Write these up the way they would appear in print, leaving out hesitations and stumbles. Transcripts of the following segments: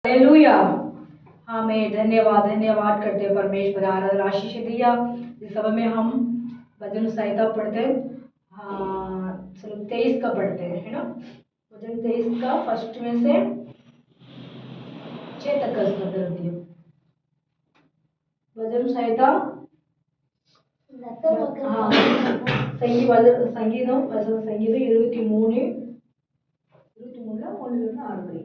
Hallelujah. हमें धन्यवाद धन्यवाद करते हैं परमेश्वर आराधना आशीष दिया। इस समय में हम भजन संहिता पढ़ते हैं। हाँ चलो 23 का पढ़ते हैं, है ना। भजन 23 का फर्स्ट में से 6 तक का स्तर होती है भजन संहिता। हाँ സംഗീതം സംഗീതം 23 1 6 വരെ।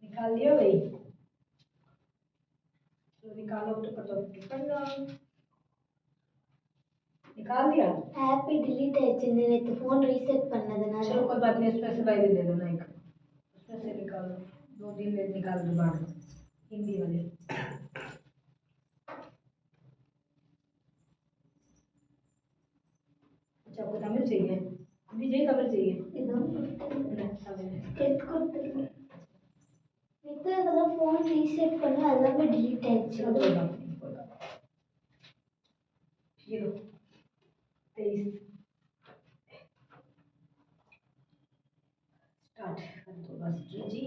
निकाल दिया भाई, तो निकालो तो पता पढ़ना। निकाल दिया। ऐप डिलीट ஆயிடுச்சு நேத்து फोन रीसेट பண்ணதுனால। चलो कोई बात नहीं, इसमें से बाइबल ले लो ना, एक उसमें से निकालो, 2 दिन में निकाल दो बाहर हिंदी वाले। अच्छा आपको तमिल चाहिए, हिंदी चाहिए तमिल चाहिए? नेத்து அதெல்லாம் फोन रीसेट பண்ண எல்லாமே डिलीट ஆயிடுச்சு। चलो कोई बात नहीं, कोई बात नहीं। ये लो 23 स्टार्ट कर दो बस जी।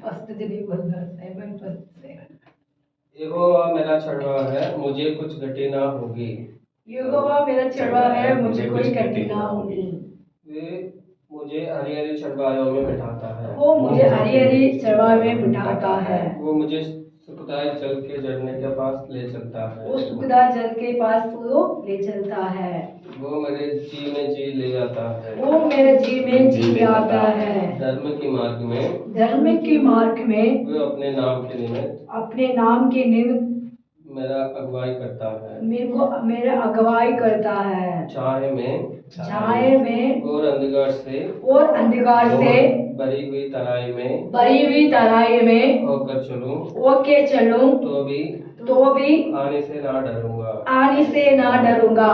फर्स्ट जी बोलना साइमन फर्स्ट से। यहोवा मेरा छड़वा है, मुझे कुछ घटी ना होगी। यहोवा मेरा छड़वा है, मुझे कोई घटी ना होगी। वे मुझे हरी हरी चरवाहों में बिठाता है। वो मुझे हरी हरी चरवाहे में बिठाता है। वो मुझे सुखदायक जल के झरने के पास ले चलता है। वो सुखदायक जल के पास वो ले चलता है। वो मेरे जी में जी ले आता है। वो मेरे जी में जी ले आता है। धर्म के मार्ग में वो अपने नाम के निमित्त मेरा अगुवाई करता है। मेरे अगुवाई करता है। छाए में और अंधकार से भरी हुई तराई में होकर चलूं तो भी आने से ना डरूंगा।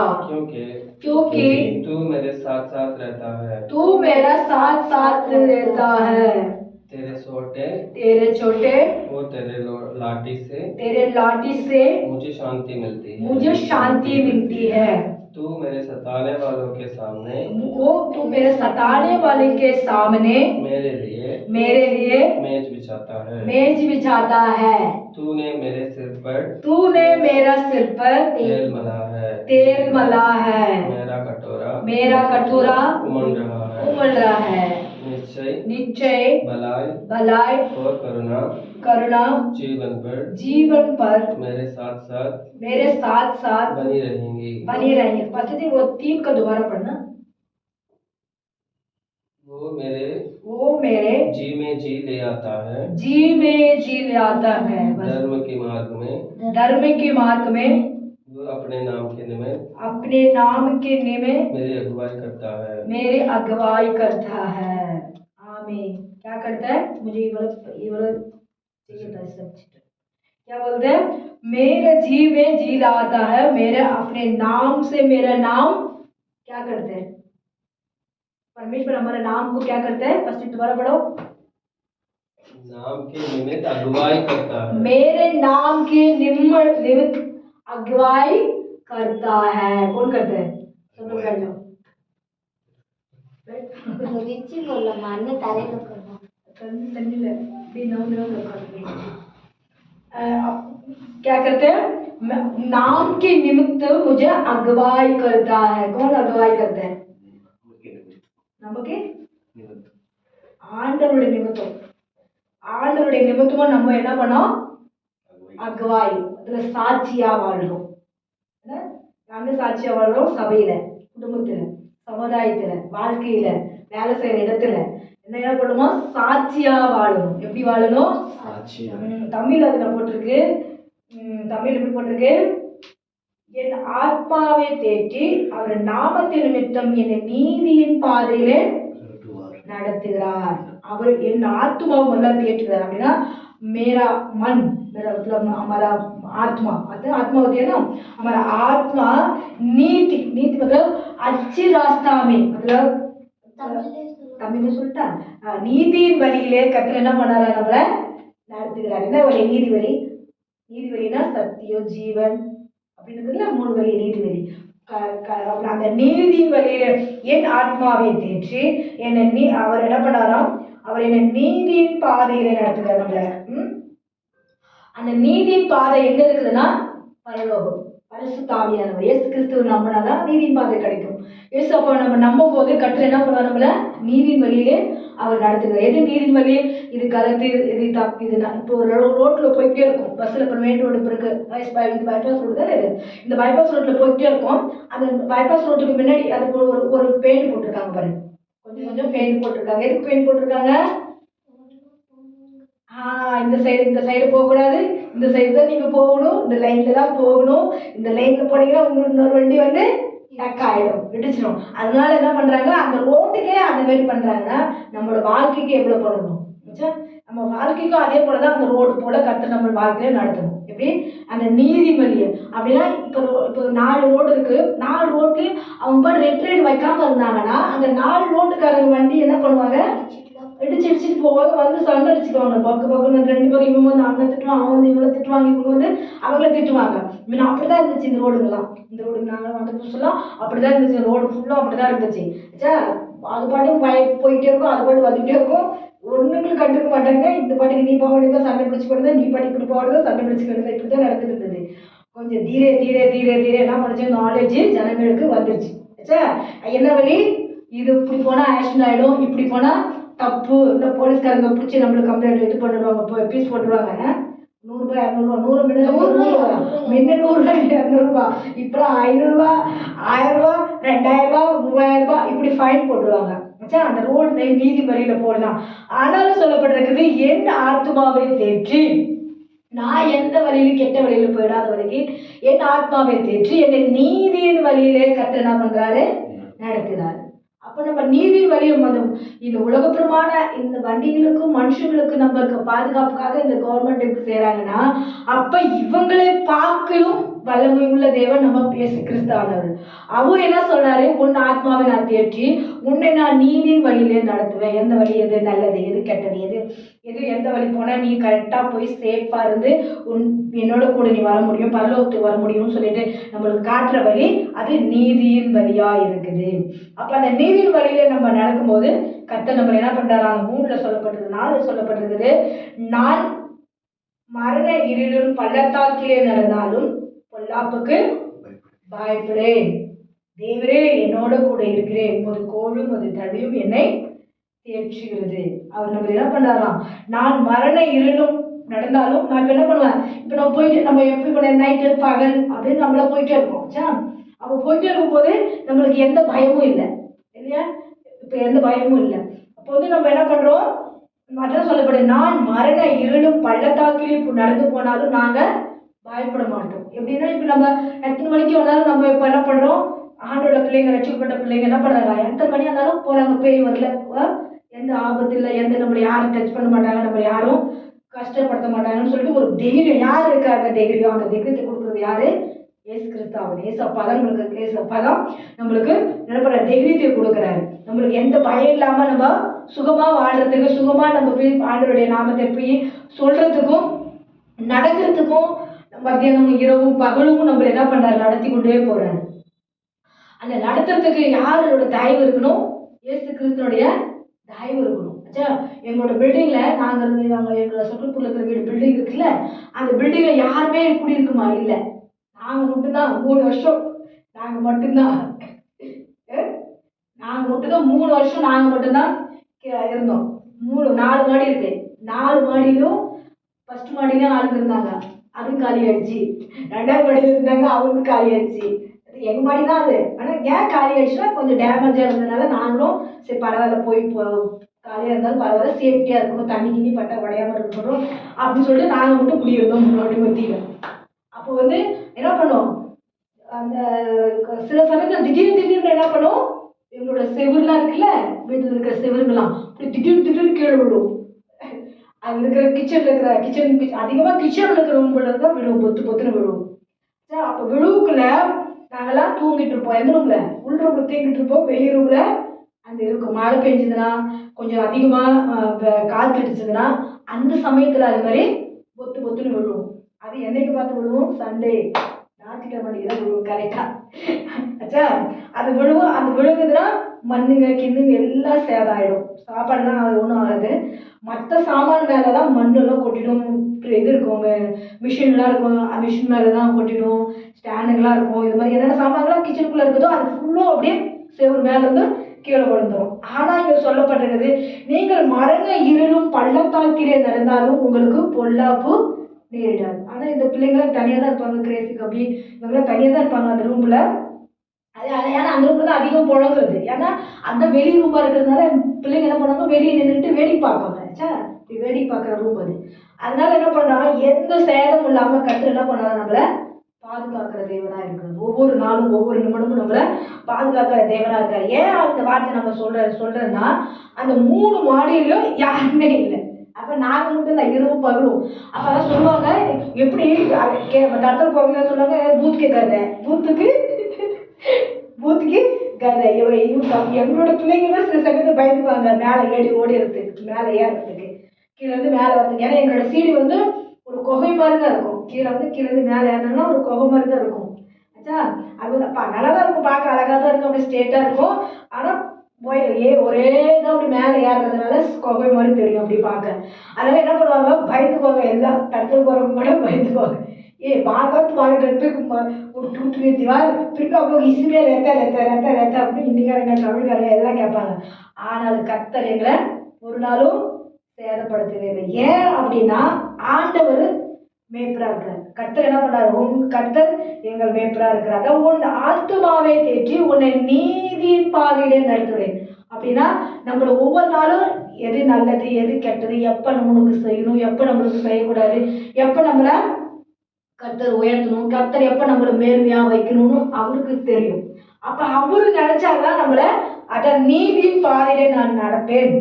क्योंकि तू मेरे साथ साथ रहता है। तू मेरा साथ साथ रहता है। तेरे छोटे और तेरे लाठी से मुझे शांति मिलती है। तू मेरे सताने वालों के सामने मेरे लिए मेज बिछाता है। तूने मेरे सिर पर तेल मला है। मेरा कटोरा उमड़ रहा है। निश्चय भलाई और करुणा जीवन पर मेरे साथ साथ बनी रहेंगी। फर्स्ट थी वो 3 का दोबारा पढ़ना। वो मेरे जी में जी ले आता है। धर्म के मार्ग में वो अपने नाम के निमित्त मेरी अगुवाई करता है। आमीन। क्या करता है? मुझे ये वाला चाहिए था सब। क्या बोलते हैं? मेरे जी में जी लाता है, मेरे अपने नाम से मेरा नाम क्या करते हैं? परमेश्वर हमारे नाम को क्या करता है? फर्स्ट दोबारा पढ़ो। नाम के निमित्त अगुवाई करता है। मेरे नाम के निमित्त अगुवाई करता है। कौन करता है? सब लोग बैठ जाओ। रीची बोला मान्य तारे लोग करना क्या करते हैं? नाम के निमित्त मुझे अगुवाई करता है। कौन अगुवाई करता है? நமக்கு ஆண்டவருடைய நிமித்தமா நம்ம என்ன பண்ணோம்? அகவாய். அதுல சாட்சியா வாழ்றோம். நாங்க சாட்சியா வாழ்றோம். சபையில, குடும்பத்துல, சமுதாயத்துல, வாழ்க்கையில, வேலை செய்யற இடத்துல என்ன பண்ணுவோம்? சாட்சியா வாழணும். எப்படி வாழணும்? தமிழ் அதுல போட்டிருக்கு. தமிழ் எப்படி போட்டிருக்கு? என் ஆத்மாவை தேற்றி அவர் நாமத்தின் நிமித்தம் என்னை நீதியின் பாதையிலே நடத்துகிறார். அவர் என் ஆத்மாவை முதல்ல தேற்றுகிறார். அப்படின்னா मेरा मन, मेरा मतलब हमारा आत्मा, आत्मा होती है ना, हमारा आत्मा नीति मतलब अच्छी रास्ता में, मतलब तमिल சொல்லிட்டா நீதியின் வழியிலே கர்த்தர் என்ன பண்ணாரு? நம்மள நடத்துகிறார். என்ன வழி? நீதி வழினா சத்தியம், ஜீவன், அப்படின்றதுல 3 வழி நீதி வழி. அந்த நீதியின் வழியில என் ஆத்மாவை தேற்றி என்னை அவர் என்ன பண்ணாராம், அவர் என்னை நீதியின் பாதையில நடத்துகிறார் நம்மள. அந்த நீதியின் பாதை எங்க இருக்குதுன்னா பரலோகம். பரிசுத்த ஆவியானவர் இயேசு கிறிஸ்துவ நம்பினாதான் நீதியின் பாதை கிடைக்கும். இயேசு அப்போ நம்ம நம்பும் போது கர்த்தர் என்ன பண்ணுவார், நம்மள நீதியின் வழியிலே அவர் நடத்துகிறார். எது நீதியின் வழி? இது கலத்து, இது தப்பு, இது இப்போ ஒரு ரோட்ல போயிட்டே இருக்கும், பஸ்ல இப்போ மெயின் ரோடு இருக்கு, பைபாஸ் ரோடு தான் இது. இந்த பைபாஸ் ரோட்ல போயிட்டே இருக்கும். அந்த பைபாஸ் ரோட்டுக்கு முன்னாடி அது ஒரு பெயிண்ட் போட்டிருக்காங்க பாருங்க, கொஞ்சம் கொஞ்சம் பெயிண்ட் போட்டிருக்காங்க. எதுக்கு பெயிண்ட் போட்டிருக்காங்க? இந்த சைடு போகக்கூடாது, இந்த சைடு தான் நீங்க போகணும், இந்த லைன்ல தான் போகணும், இந்த லைன்ல போனீங்கன்னா உங்களுக்கு இன்னொரு வண்டி வந்து டக் ஆயிடும், இடிச்சிடும். அதனால என்ன பண்றாங்க, அந்த ரோட்டுக்கே அந்த மாதிரி பண்றாங்கன்னா நம்மளோட வாழ்க்கைக்கு எவ்வளவு பண்ணணும்? நம்ம வாழ்க்கைக்கும் அதே போலதான் அந்த ரோடு போல கர்த்தர் நம்ம வாழ்க்கையில நடத்தணும். எப்படி? அந்த நீதி வழியை. அப்படின்னா இப்போ 4 ரோடு இருக்கு, 4 ரோட்லயும் அவங்க பாட்டு ரெட் லைட் வைக்காம இருந்தாங்கன்னா அந்த 4 ரோட்டுக்காரங்க வண்டி என்ன பண்ணுவாங்க, இடிச்சிட்டு போவாங்க, வந்து சண்டை அடிச்சுக்குவாங்க. பக்கம் 2 பேரும், இவங்க வந்து அவனை திட்டுவாங்க, அவங்க வந்து இவங்களை திட்டுவாங்க, இவங்க வந்து அவங்கள திட்டுவாங்க. மீன் அப்படிதான் இருந்துச்சு இந்த ரோடுங்கெல்லாம். இந்த ரோடு நாங்கள் வந்து புதுசுலாம் அப்படிதான் இருந்துச்சு, ரோடு ஃபுல்லாக அப்படிதான் இருந்துச்சு. அது பாட்டுக்கு போயிட்டே இருக்கும், அது பாட்டு வந்துகிட்டே இருக்கும், ஒன்றுங்களும் கண்டுக்க மாட்டாங்க. இந்த பாட்டுக்கு நீ போக சண்டை பிடிச்சி போடுறது, நீ பாட்டு இப்படி போடுறது, சண்டை பிடிச்சிக்கிறது, இப்படி தான் நடந்துட்டு இருந்தது. கொஞ்சம் தீரே என்ன பண்ணுச்சு, நாலேஜ் ஜனங்களுக்கு வந்துருச்சு. என்ன வழி? இது இப்படி போனால் ஆக்சிடென்ட் ஆகிடும், இப்படி போனால் தப்பு, இல்லை போலீஸ்காரங்க பிடிச்சி நம்மளுக்கு கம்ப்ளைண்ட் இது பண்ணிடுவாங்க, பீஸ் போட்டுருவாங்க. 100 ரூபாய் 200 ரூபா, முன்ன 100 ரூபாய் 200 ரூபா, இப்போ 500 ரூபா, 1000 ரூபா, 2000 ரூபா, 3000 ரூபா, இப்படி ஃபைன் போட்டுருவாங்க. அந்த ரோடு நீதி வழியில போடலாம். ஆனாலும் சொல்லப்பட்டிருக்குது, என் ஆத்மாவை தேற்றி, நான் எந்த வழியிலும் கெட்ட வழியில போயிடாத வரைக்கும் என் ஆத்மாவை தேற்றி என்னை நீதியின் வழியிலே கர்த்தர் என்ன பண்றாரு, நடத்துகிறார். அப்போ நம்ம நீதியின் வழியும் வந்து இந்த உலகப்புறமான இந்த வண்டிகளுக்கும் மனுஷங்களுக்கும் நம்மளுக்கு பாதுகாப்புக்காக இந்த கவர்மெண்ட் எப்படி செய்யறாங்கன்னா, அப்ப இவங்களை பார்க்கலும் வல்லமை உள்ள தேவன் நம்ம இயேசு கிறிஸ்துவானவர். அவர் என்ன சொல்றாரு, உன் ஆத்மாவை நான் தேற்றி உன்னை நான் நீதியின் வழியிலே நடத்துவேன். எந்த வழி, எது நல்லது, எது கெட்டது, எது எந்த வழி போனா நீ கரெக்டா போய் சேஃபா இருந்து என்னோட கூட நீ வர முடியும், பரலோகத்துக்கு வர முடியும்னு சொல்லிட்டு நம்மளுக்கு காட்டுற வழி அது நீதியின் வழியா இருக்குது. அப்ப அந்த நீதியின் வழியில நம்ம நடக்கும்போது கர்த்தர் நம்ம என்ன பண்றாரு, அந்த 3ல சொல்லப்பட்டிருக்கு, 4 சொல்லப்பட்டிருக்குது, நான் மரண இருளும் பள்ளத்தாக்கிலே நடந்தாலும் பொல்லாப்புக்கு பயப்படேன், தேவரே என்னோட கூட இருக்கிறேன், உமது கோலும் உமது தடியும் என்னை தேற்றுகிறது. அவர் நம்ம என்ன பண்றாராம், நான் மரண இருளும் நடந்தாலும் நான் இப்ப என்ன பண்ணுவேன், இப்ப நம்ம போயிட்டு நம்ம எப்படி பண்ண நைட்டு பகல் அப்படின்னு நம்மள போயிட்டே இருக்கோம். அப்போ போயிட்டே இருக்கும் போது நம்மளுக்கு எந்த பயமும் இல்லை இல்லையா, இப்ப எந்த பயமும் இல்லை. அப்போ வந்து நம்ம என்ன பண்றோம், அதான் சொல்லப்படுது, நான் மரண இருளும் பள்ளத்தாக்கிலே இப்போ நடந்து போனாலும் நாங்க பயப்பட மாட்டோம். எப்படின்னா இப்ப நம்ம எத்தனை மணிக்கு வந்தாலும் நம்ம இப்ப என்ன பண்றோம், ஆண்டோட பிள்ளைங்க, ரட்சிக்கப்பட்ட பிள்ளைங்க என்ன பண்றாங்க, எத்தனை மணி ஆனாலும் போறாங்க, பேய் வரல, எந்த ஆபத்து இல்லை, எந்த நம்மளை யாரும் டச் பண்ண மாட்டாங்க, நம்ம யாரும் கஷ்டப்படுத்த மாட்டாங்கன்னு சொல்லிட்டு ஒரு தைரியம் யார் இருக்காங்க, தைரியம், அந்த தைரியத்தை கொடுக்குறது யாரு, இயேசு கிறிஸ்து. அவர் இயேசு அப்பா தான் நம்மளுக்கு, இயேசு அப்பா தான் நம்மளுக்கு நினைப்பற தைரியத்தை கொடுக்குறாரு. நம்மளுக்கு எந்த பயம் இல்லாம நம்ம சுகமா வாழ்றதுக்கு, சுகமா நம்ம போய் ஆண்டவருடைய நாமத்தை போய் சொல்றதுக்கும் நடக்கிறதுக்கும் மத்தியானம் இரவும் பகலும் நம்மள என்ன பண்றாரு, நடத்தி கொண்டே போறாரு. அந்த நடத்துறதுக்கு யாரோட தயவு இருக்கணும், இயேசு கிறிஸ்துனுடைய தயவு இருக்கணும். எங்களோட பில்டிங்ல நாங்க எங்களோட சுற்றுப்புற இருக்கிற வீடு பில்டிங் இருக்குல்ல, அந்த பில்டிங்ல யாருமே குடியிருக்குமா இல்லை, நாங்க மட்டும்தான் 3 வருஷம், நாங்க மட்டும்தான் 3 வருஷம் நாங்க மட்டும்தான் இருந்தோம். 4 மாடி இருக்கு, 4 மாடியிலும் ஃபர்ஸ்ட் மாடியிலும் ஆளுங்க இருந்தாங்க, அது காலி ஆயிடுச்சு. 2வது மாடியில இருந்தாங்க, அவங்களுக்கு காலி ஆயிடுச்சு. எங்க மாடி தான் அது. ஆனா ஏன் காலி ஆயிடுச்சுன்னா கொஞ்சம் டேமேஜா இருந்ததுனால நாங்களும் சரி பரவாயில்ல, போய் காலியா இருந்தாலும் பரவாயில்ல, சேஃப்டியா இருக்கணும், தண்ணி கிண்ணி பட்டா உடையாம இருக்கணும் அப்படின்னு சொல்லிட்டு நாங்க மட்டும் குடியிருந்தோம் முன்னாடி மத்தியில. அப்போ வந்து என்ன பண்ணோம், அந்த சில சமயத்துல திடீர்னு என்ன பண்ணும், எங்களோட செவுருலாம் இருக்குல்ல, வீட்டுல இருக்கிற செவருங்கெல்லாம் திடீர்னு கீழே விழும். அது இருக்கிற கிச்சன் அதிகமா கிச்சன்ல இருக்கிற ரூம்ல தான் விழுவும், பொத்துன்னு விழுவும். அப்ப விழுவுக்குள்ள நாங்கெல்லாம் தூங்கிட்டு இருப்போம், எந்த ரூம்ல, உள் ரூம்ல தூங்கிட்டு இருப்போம், வெளி ரூம்ல அந்த இருக்கும். மழை பெஞ்சதுன்னா கொஞ்சம் அதிகமா காற்று அடிச்சதுன்னா அந்த சமயத்துல அது மாதிரி பொத்துன்னு விழுவும். அது என்னைக்கு பார்த்து விழுவும், சண்டே, ஞாயிற்றுக்கிழமை கரெக்டா. ஆச்சா, அது விழுவும். அது விழுகுதுன்னா மண்ணுங்க கிண்ணுங்க எல்லாம் சேதாயிடும். சாப்பாடுலாம் அது ஒன்றும் ஆகாது. மற்ற சாமான் மேலே தான் மண்ணெல்லாம் கொட்டிடும். இது இருக்குங்க, மிஷின்லாம் இருக்கும், மிஷின் மேலே தான் கொட்டிடும். ஸ்டாண்டுங்கெலாம் இருக்கும். இது மாதிரி என்னென்ன சாமான்லாம் கிச்சனுக்குள்ளே இருக்குதோ அது ஃபுல்லும் அப்படியே செவுரு மேலேருந்து கீழே விழுந்துடும். ஆனால் இங்கே சொல்லப்பட்டிருக்குது, நீங்கள் மரண இருளும் பள்ளத்தாக்கிலே நடந்தாலும் உங்களுக்கு பொல்லாப்பு நேரிடாது. ஆனால் இந்த பிள்ளைங்களாம் தனியாக தான் இருப்பாங்க. கிரேசி கபி இவங்களாம் தனியாக தான் இருப்பாங்க அந்த ரூமில். ஏன்னா அந்த ரூமில் தான் அதிகம் புழங்குறது. ஏன்னா அந்த வெளி ரூமாக இருக்கிறதுனால பிள்ளைங்க என்ன பண்ணுவாங்க, வெளியே நின்றுட்டு வேடிக்கை பார்ப்பாங்க. வேடிக்கை பார்க்குற ரூம் அது. அதனால என்ன பண்ணுறாங்க, எந்த சேதம் இல்லாமல் கர்த்தர் என்ன பண்ணாங்க, நம்மளை பாதுகாக்கிற தேவனாக இருக்கிறது. ஒவ்வொரு நாளும் ஒவ்வொரு நிமிடமும் நம்மளை பாதுகாக்கிற தேவனாக இருக்கார். ஏன் அந்த வார்த்தை நம்ம சொல்கிறேன்னா, அந்த 3 மாடியிலும் யாருமே இல்லை. அப்போ நாங்கள் மட்டும் தான் இரவும் பகலும். அப்போ அதான் சொல்லுவாங்க, எப்படி தடத்தில் போகிறவங்க சொல்லுவாங்க, பூத்துக்கு கதை பூத்துக்கு கதை. எங்களோட பிள்ளைங்க தான் சில சமயத்தில் பயந்துக்குவாங்க மேலே ஓடிறதுக்கு, மேலே ஏறுறதுக்கு, கீழேருந்து மேலே வரதுக்கு. ஏன்னா எங்களோட சீடி வந்து ஒரு குகை மாதிரி தான் இருக்கும். கீழேருந்து மேலே ஏறணும்னா ஒரு குகை மாதிரி தான் இருக்கும். ஆச்சா, அது நல்லா தான் இருக்கும், பார்க்க அழகாக தான் இருக்கும், அப்படி ஸ்ட்ரெயிட்டாக இருக்கும். ஆனால் ஒரே தான் அப்படி மேலே ஏறுறதுனால குகை மாதிரி தெரியும் அப்படி பார்க்க. அதனால என்ன பண்ணுவாங்க, பயந்துக்குவாங்க. எல்லாம் தடுத்து போகிறவங்க கூட பயந்துக்குவாங்க. बार बार तुम्हारे घर पे टूट गई दीवार, फिर आप लोग इसमें रहता அப்படின்னு இந்திக்காரங்க தமிழ்காரங்க எல்லாம் கேட்பாங்க. ஆனால் கர்த்தர் எங்களை ஒரு நாளும் சேதப்படுத்தவே இல்லை. ஏன் அப்படின்னா ஆண்டவர் மேய்ப்பரா இருக்கிறார். கர்த்தர் என்ன பண்றாரு, கர்த்தர் எங்கள் மேய்ப்பரா இருக்கிறார். உன் ஆத்துமாவை தேற்றி உன்னை நீதியின் பாதையிலே நடத்துவேன். அப்படின்னா நம்மள ஒவ்வொரு நாளும் எது நல்லது எது கெட்டது, எப்போ நம்மளுக்கு செய்யணும், எப்போ நம்மளுக்கு செய்யக்கூடாது, எப்போ நம்மளை கர்த்தர் உயர்த்தணும், கர்த்தர் எப்போ நம்மளை மேன்மையா வைக்கணும்னு அவருக்கு தெரியும். அப்போ அவரு நினைச்சாதான் நம்மளை அத நீதியின் பாதையில நான் நடப்பேன்.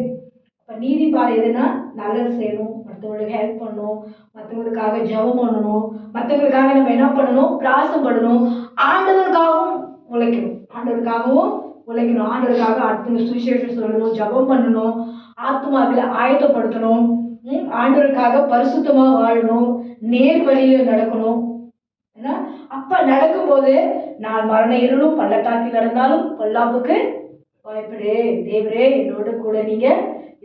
இப்போ நீதி பாதை எதுன்னா நல்லது செய்யணும், மற்றவங்களுக்கு ஹெல்ப் பண்ணணும், மற்றவங்களுக்காக ஜெபம் பண்ணணும், மற்றவங்களுக்காக நம்ம என்ன பண்ணணும், பிராசம் பண்ணணும், ஆண்டவருக்காகவும் உழைக்கணும். ஆண்டவருக்காக அடுத்த சுவிசேஷம் சொல்லணும், ஜெபம் பண்ணணும், ஆத்மாக்களை ஆயத்தப்படுத்தணும், ஆண்டவருக்காக பரிசுத்தமா வாழணும், நேர் வழியில நடக்கணும். ஏன்னா அப்ப நடக்கும்போது நான் மரண இருளும் பள்ளத்தாக்கில் நடந்தாலும் பொல்லாப்புக்கு பயப்படே, தேவரே என்னோட கூட நீங்க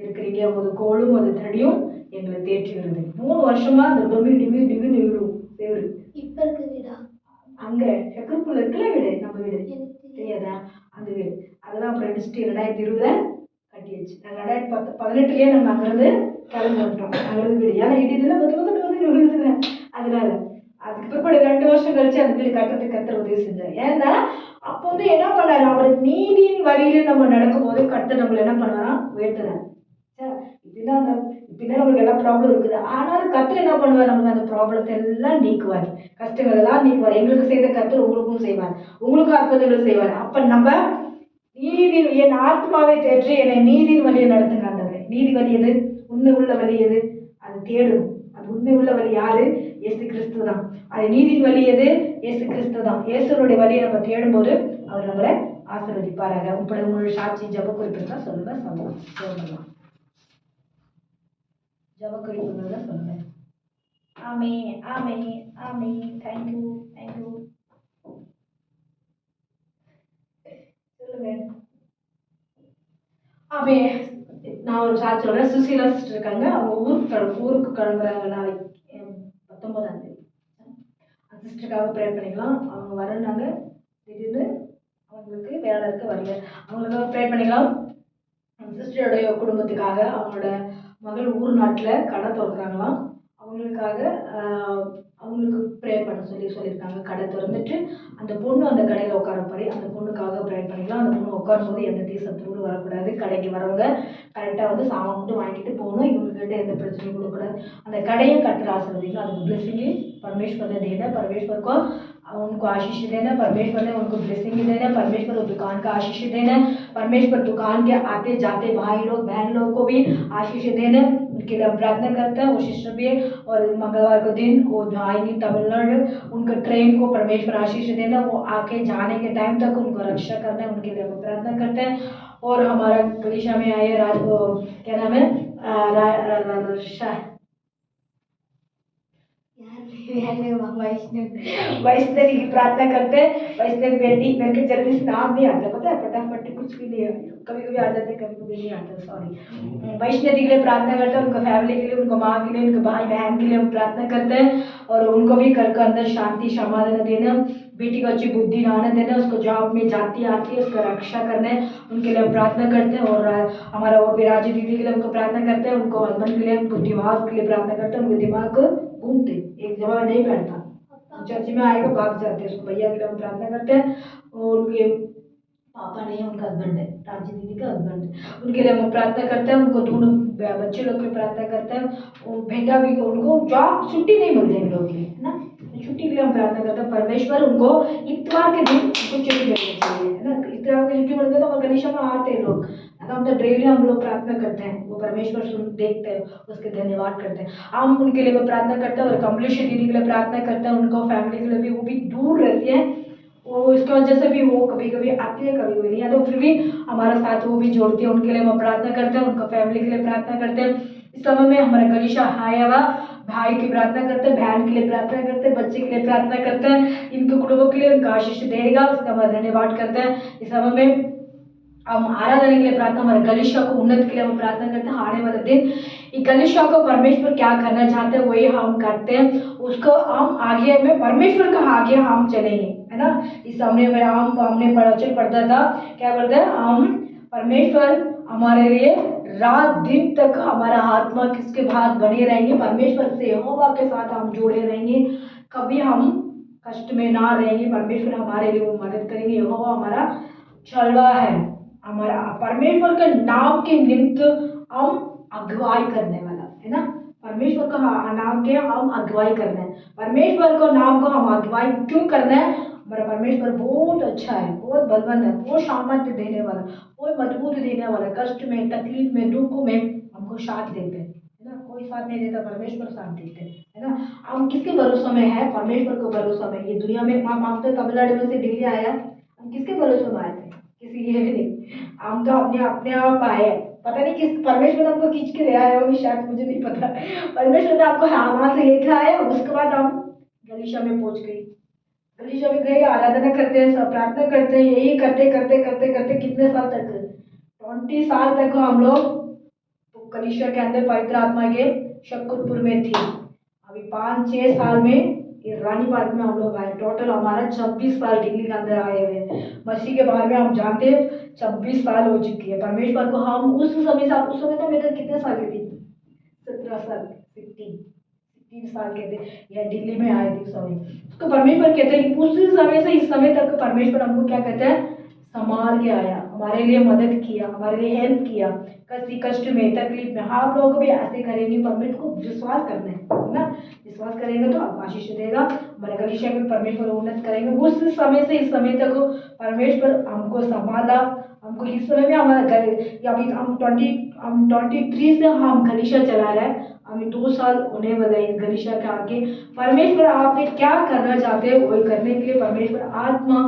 இருக்கிறீங்க, ஒரு கோளும் ஒரு தடியும் எங்களை தேற்றுகிறது. 3 வருஷமா அந்த டிமி நிறுவும் தேவரு. இப்ப இருக்க வீடா அங்க செக்கருக்குள்ள இருக்கல வீடு, நம்ம வீடு தெரியாதா, அந்த வீடு அதெல்லாம் அப்புறம் அடிச்சுட்டு 2020 கட்டியாச்சு. நாங்கள் 2018 நம்ம அங்கிருந்து கிளம்பி வந்துட்டோம். அங்கிருந்து வீடு ஏன்னா இடிதுல விழுதுங்க. அதனால அதுக்கு பிற்பாடு 2 வருஷம் கழிச்சு அந்த வீடு கட்டுறதுக்கு கர்த்தர் உதவி செஞ்சார். ஏன்னா அப்போ வந்து என்ன பண்ணாரு, அவர் நீதியின் வழியில நம்ம நடக்கும்போது கர்த்தர் நம்மள என்ன பண்ணாரா, உயர்த்தினார். இப்படின்னா நம்மளுக்கு எல்லா ப்ராப்ளம் இருக்குது. ஆனாலும் கர்த்தர் என்ன பண்ணுவார், நம்மளுக்கு அந்த ப்ராப்ளத்தை எல்லாம் நீக்குவார், கஷ்டங்கள் எல்லாம் நீக்குவார். எங்களுக்கு செய்த கர்த்தர் உங்களுக்கும் செய்வார், உங்களுக்கும் அற்புதங்கள் செய்வார். அப்ப நம்ம நீதியின் என் ஆத்மாவை தேற்றி என்னை நீதியின் வழியை நடத்துங்க ஆண்டவரே. நீதி வழி எது, உண்மை உள்ள வழி எது, அது தேடணும். அது உண்மை உள்ள வழி யாரு, இயேசு கிறிஸ்து தான். அது நீதியின் வழி எது, இயேசு கிறிஸ்து தான். இயேசுடைய வழியை நம்ம தேடும்போது அவர் நம்மளை ஆசீர்வதிப்பாராக. உங்களுடைய சாட்சி ஜப குறிப்புங்க சொல்லுங்க, சொல்லலாம். ஜப குறிப்புங்க சொல்லுங்க. ஆமே ஆமே ஆமே. தேங்க்யூ சொல்லுங்க. ஆமே. நான் ஒரு சாட்சி சொல்றேன். சுசீலா சிஸ்டர் இருக்காங்க, அவங்க ஊருக்கு கிளம்புறாங்க நாளைக்கு 19ஆம் தேதி. அந்த சிஸ்டருக்காக ப்ரே பண்ணிக்கலாம். அவங்க வரனாங்க, திடீர்னு அவங்களுக்கு வேலை இருக்க வரல, அவங்களுக்காக ப்ரே பண்ணிக்கலாம். அந்த சிஸ்டருடைய குடும்பத்துக்காக அவங்களோட மகள் ஊர் நாட்டில் கடை திறக்கிறாங்களாம், அவங்களுக்கு ப்ரே பண்ண சொல்லியிருக்காங்க. கடை திறந்துட்டு அந்த பொண்ணு அந்த கடையில் உட்காரப்பாரு, அந்த பொண்ணுக்காக ப்ரே பண்ணிக்கலாம். அந்த பொண்ணு உட்காரும்போது எந்த தீசத்தூள் வரக்கூடாது, கடைக்கு வரவங்க கரெக்டாக வந்து சாமான் மட்டும் வாங்கிட்டு போகணும், இவங்ககிட்ட எந்த பிரச்சனையும் கொடுக்கக்கூடாது. அந்த கடையை கட்டுற ஆசீர்வதிக்கலாம். அதுக்கு ब्लेसिंग परमेश्वर ने देना, परमेश्वर को उनको आशीष देना, परमेश्वर ने उनको ब्लेसिंग देना, परमेश्वर दुकान का आशीष देना, परमेश्वर दुकान के आते जाते भाई लोग बहन लोग को भी आशीष देना। उनके लिए प्रार्थना करता है। वो सिस्टर भी और मंगलवार को दिन वो आएंगी तमिलनाडु, उनका ट्रेन को परमेश्वर आशीष देना, वो आके जाने के टाइम तक उनको रक्षा करना, उनके लिए हम प्रार्थना करते हैं। और हमारा कलीसिया में आए क्या नाम है, वैष्णवी की प्रार्थना करते हैं। वैष्णवी बेटी, मेरे को जल्दी से नाम नहीं आता, पता है, फटाफट कुछ भी नहीं, कभी कभी आ जाते, कभी कभी नहीं आता, सॉरी। वैष्णवी के लिए प्रार्थना करते हैं, उनका फैमिली के लिए, उनको माँ के लिए, उनके भाई बहन के लिए हम प्रार्थना करते हैं, और उनको भी घर के अंदर शांति समाधान देना, बेटी को अच्छी बुद्धि लाने देना, उसको जॉब में जाती आती है उसका रक्षा करने, उनके लिए हम प्रार्थना करते हैं। और हमारा और भी राजू दीदी के लिए हमको प्रार्थना करते हैं, उनको हस्बैंड के लिए, उनको दिमाग के लिए प्रार्थना करते हैं, उनको दिमाग घूमते एक जगह नहीं बैठता, चर्च में आएगा भाग जाते हैं, उसको भैया के लिए हम प्रार्थना करते हैं। और उनके पापा नहीं है, उनका हस्बैंड है, राजी दीदी का हस्बैंड है, उनके लिए हम प्रार्थना करते हैं, उनको दोनों बच्चे लोग की प्रार्थना करते हैं, और बेटा भी, उनको जॉब छुट्टी नहीं मिलती इन लोगों की, है ना, छुट्टी के लिए हम प्रार्थना करते हैं, परमेश्वर उनको इतवार के दिन उनको छुट्टी मिलनी चाहिए, है ना, इतवार की छुट्टी मिलती है तो गलीशा में आते हैं लोग, है ना, तो डेली हम लोग प्रार्थना करते हैं, वो परमेश्वर सुन देखते हैं, उसके धन्यवाद करते हैं, हम उनके लिए भी प्रार्थना करते हैं। और कमलेश दीदी के लिए प्रार्थना करते हैं, उनको फैमिली के लिए भी, वो भी दूर रहती है, वो इसकी वजह से भी वो कभी कभी आती है, कभी कभी नहीं आती, तो फिर भी हमारा साथ वो भी जोड़ती है, उनके लिए हम प्रार्थना करते हैं, उनका फैमिली के लिए प्रार्थना करते हैं। इस समय में हमारा गलीशा हायावा भाई की प्रार्थना करते हैं, बहन के लिए प्रार्थना करते हैं, बच्चे के लिए प्रार्थना करते हैं, इनके कुटुंबों के लिए उनका आशीष देगा, उसका हम धन्यवाद करते हैं। इस समय में हम आराधना के लिए प्रार्थना, हमारे गलीशा को उन्नत के लिए हम प्रार्थना करते हैं, आने वाले दिन ये गलीशा को परमेश्वर क्या करना चाहते हैं वही हम करते हैं, उसको हम आगे में परमेश्वर का आगे हम चलेंगे, है ना। इस समय में हम हमने वचन पढ़ता था, क्या बोलते हैं, हम परमेश्वर हमारे लिए रात दिन तक हमारा आत्मा किसके साथ बने रहेंगे, परमेश्वर से यहोवा के साथ हम जुड़े रहेंगे, कभी हम कष्ट में ना रहेंगे, परमेश्वर हमारे लिए वो मदद करेंगे, यहोवा हमारा चलवा है, हमारा परमेश्वर के नाम के निमित्त हम अगुवाई करने वाला, है ना, परमेश्वर का नाम के हम अगुवाई करना है, परमेश्वर को नाम को हम अगुवाई क्यों करना है, हमारा परमेश्वर बहुत अच्छा है, बहुत बलवान है, बहुत सामर्थ्य देने वाला, बहुत मजबूत देने वाला, कष्ट में, तकलीफ में, दुख में हमको साथ देते हैं, है ना, कोई साथ नहीं देता, परमेश्वर साथ देते हैं, है ना। हम किसके भरोसा में है, परमेश्वर को भरोसा में, ये दुनिया में हम तो तमिलनाडु में से दिल्ली आया, हम किसके भरोसे में आए थे, किसी ये भी नहीं, हम तो अपने अपने आप आए, पता नहीं किस परमेश्वर ने हमको खींच के ले आया होगी, शायद मुझे नहीं पता, परमेश्वर ने आपको वहां से लेकर आया, उसके बाद हम गलीशा में पहुंच गई, गलीशा में गए, आराधना करते हैं, सब प्रार्थना करते हैं, यही करते करते करते करते कितने साल तक, 20 साल तक हम लोग तो गलीशा के अंदर पवित्र आत्मा के शक्कुरपुर में थी। अभी 5-6 साल में ये रानी पार्क में हम लोग आए, टोटल हमारा 26 साल दिल्ली के अंदर आए हुए, मसीह के बारे में हम जानते हैं, 26 साल हो चुकी है, परमेश्वर को हम उस समय से, उस समय तो मैं तो कितने साल की थी, 17 साल, 16 साल के थे, या दिल्ली में आए थे उस समय, उसको परमेश्वर कहते हैं कि उस समय से इस समय तक परमेश्वर हमको क्या कहते हैं, संभाल के आया, हमारे लिए मदद किया, हमारे लिए हेल्प किया, किसी कष्ट में, तकलीफ में, आप लोगों को भी ऐसे करेंगे, परमेश्वर को विश्वास करना है ना, विश्वास करेंगे तो आप आशीष देगा, हमारे गलीशा में परमेश्वर उन्नत करेंगे, उस समय से इस समय तक परमेश्वर हमको संभाला, हमको इस समय में हमारा अभी हम 23 से हम गलीशा चला रहे हैं, हमें 2 साल होने वाला है इस गलीशा के आगे, परमेश्वर आपने क्या करना चाहते हैं वही करने के लिए परमेश्वर आत्मा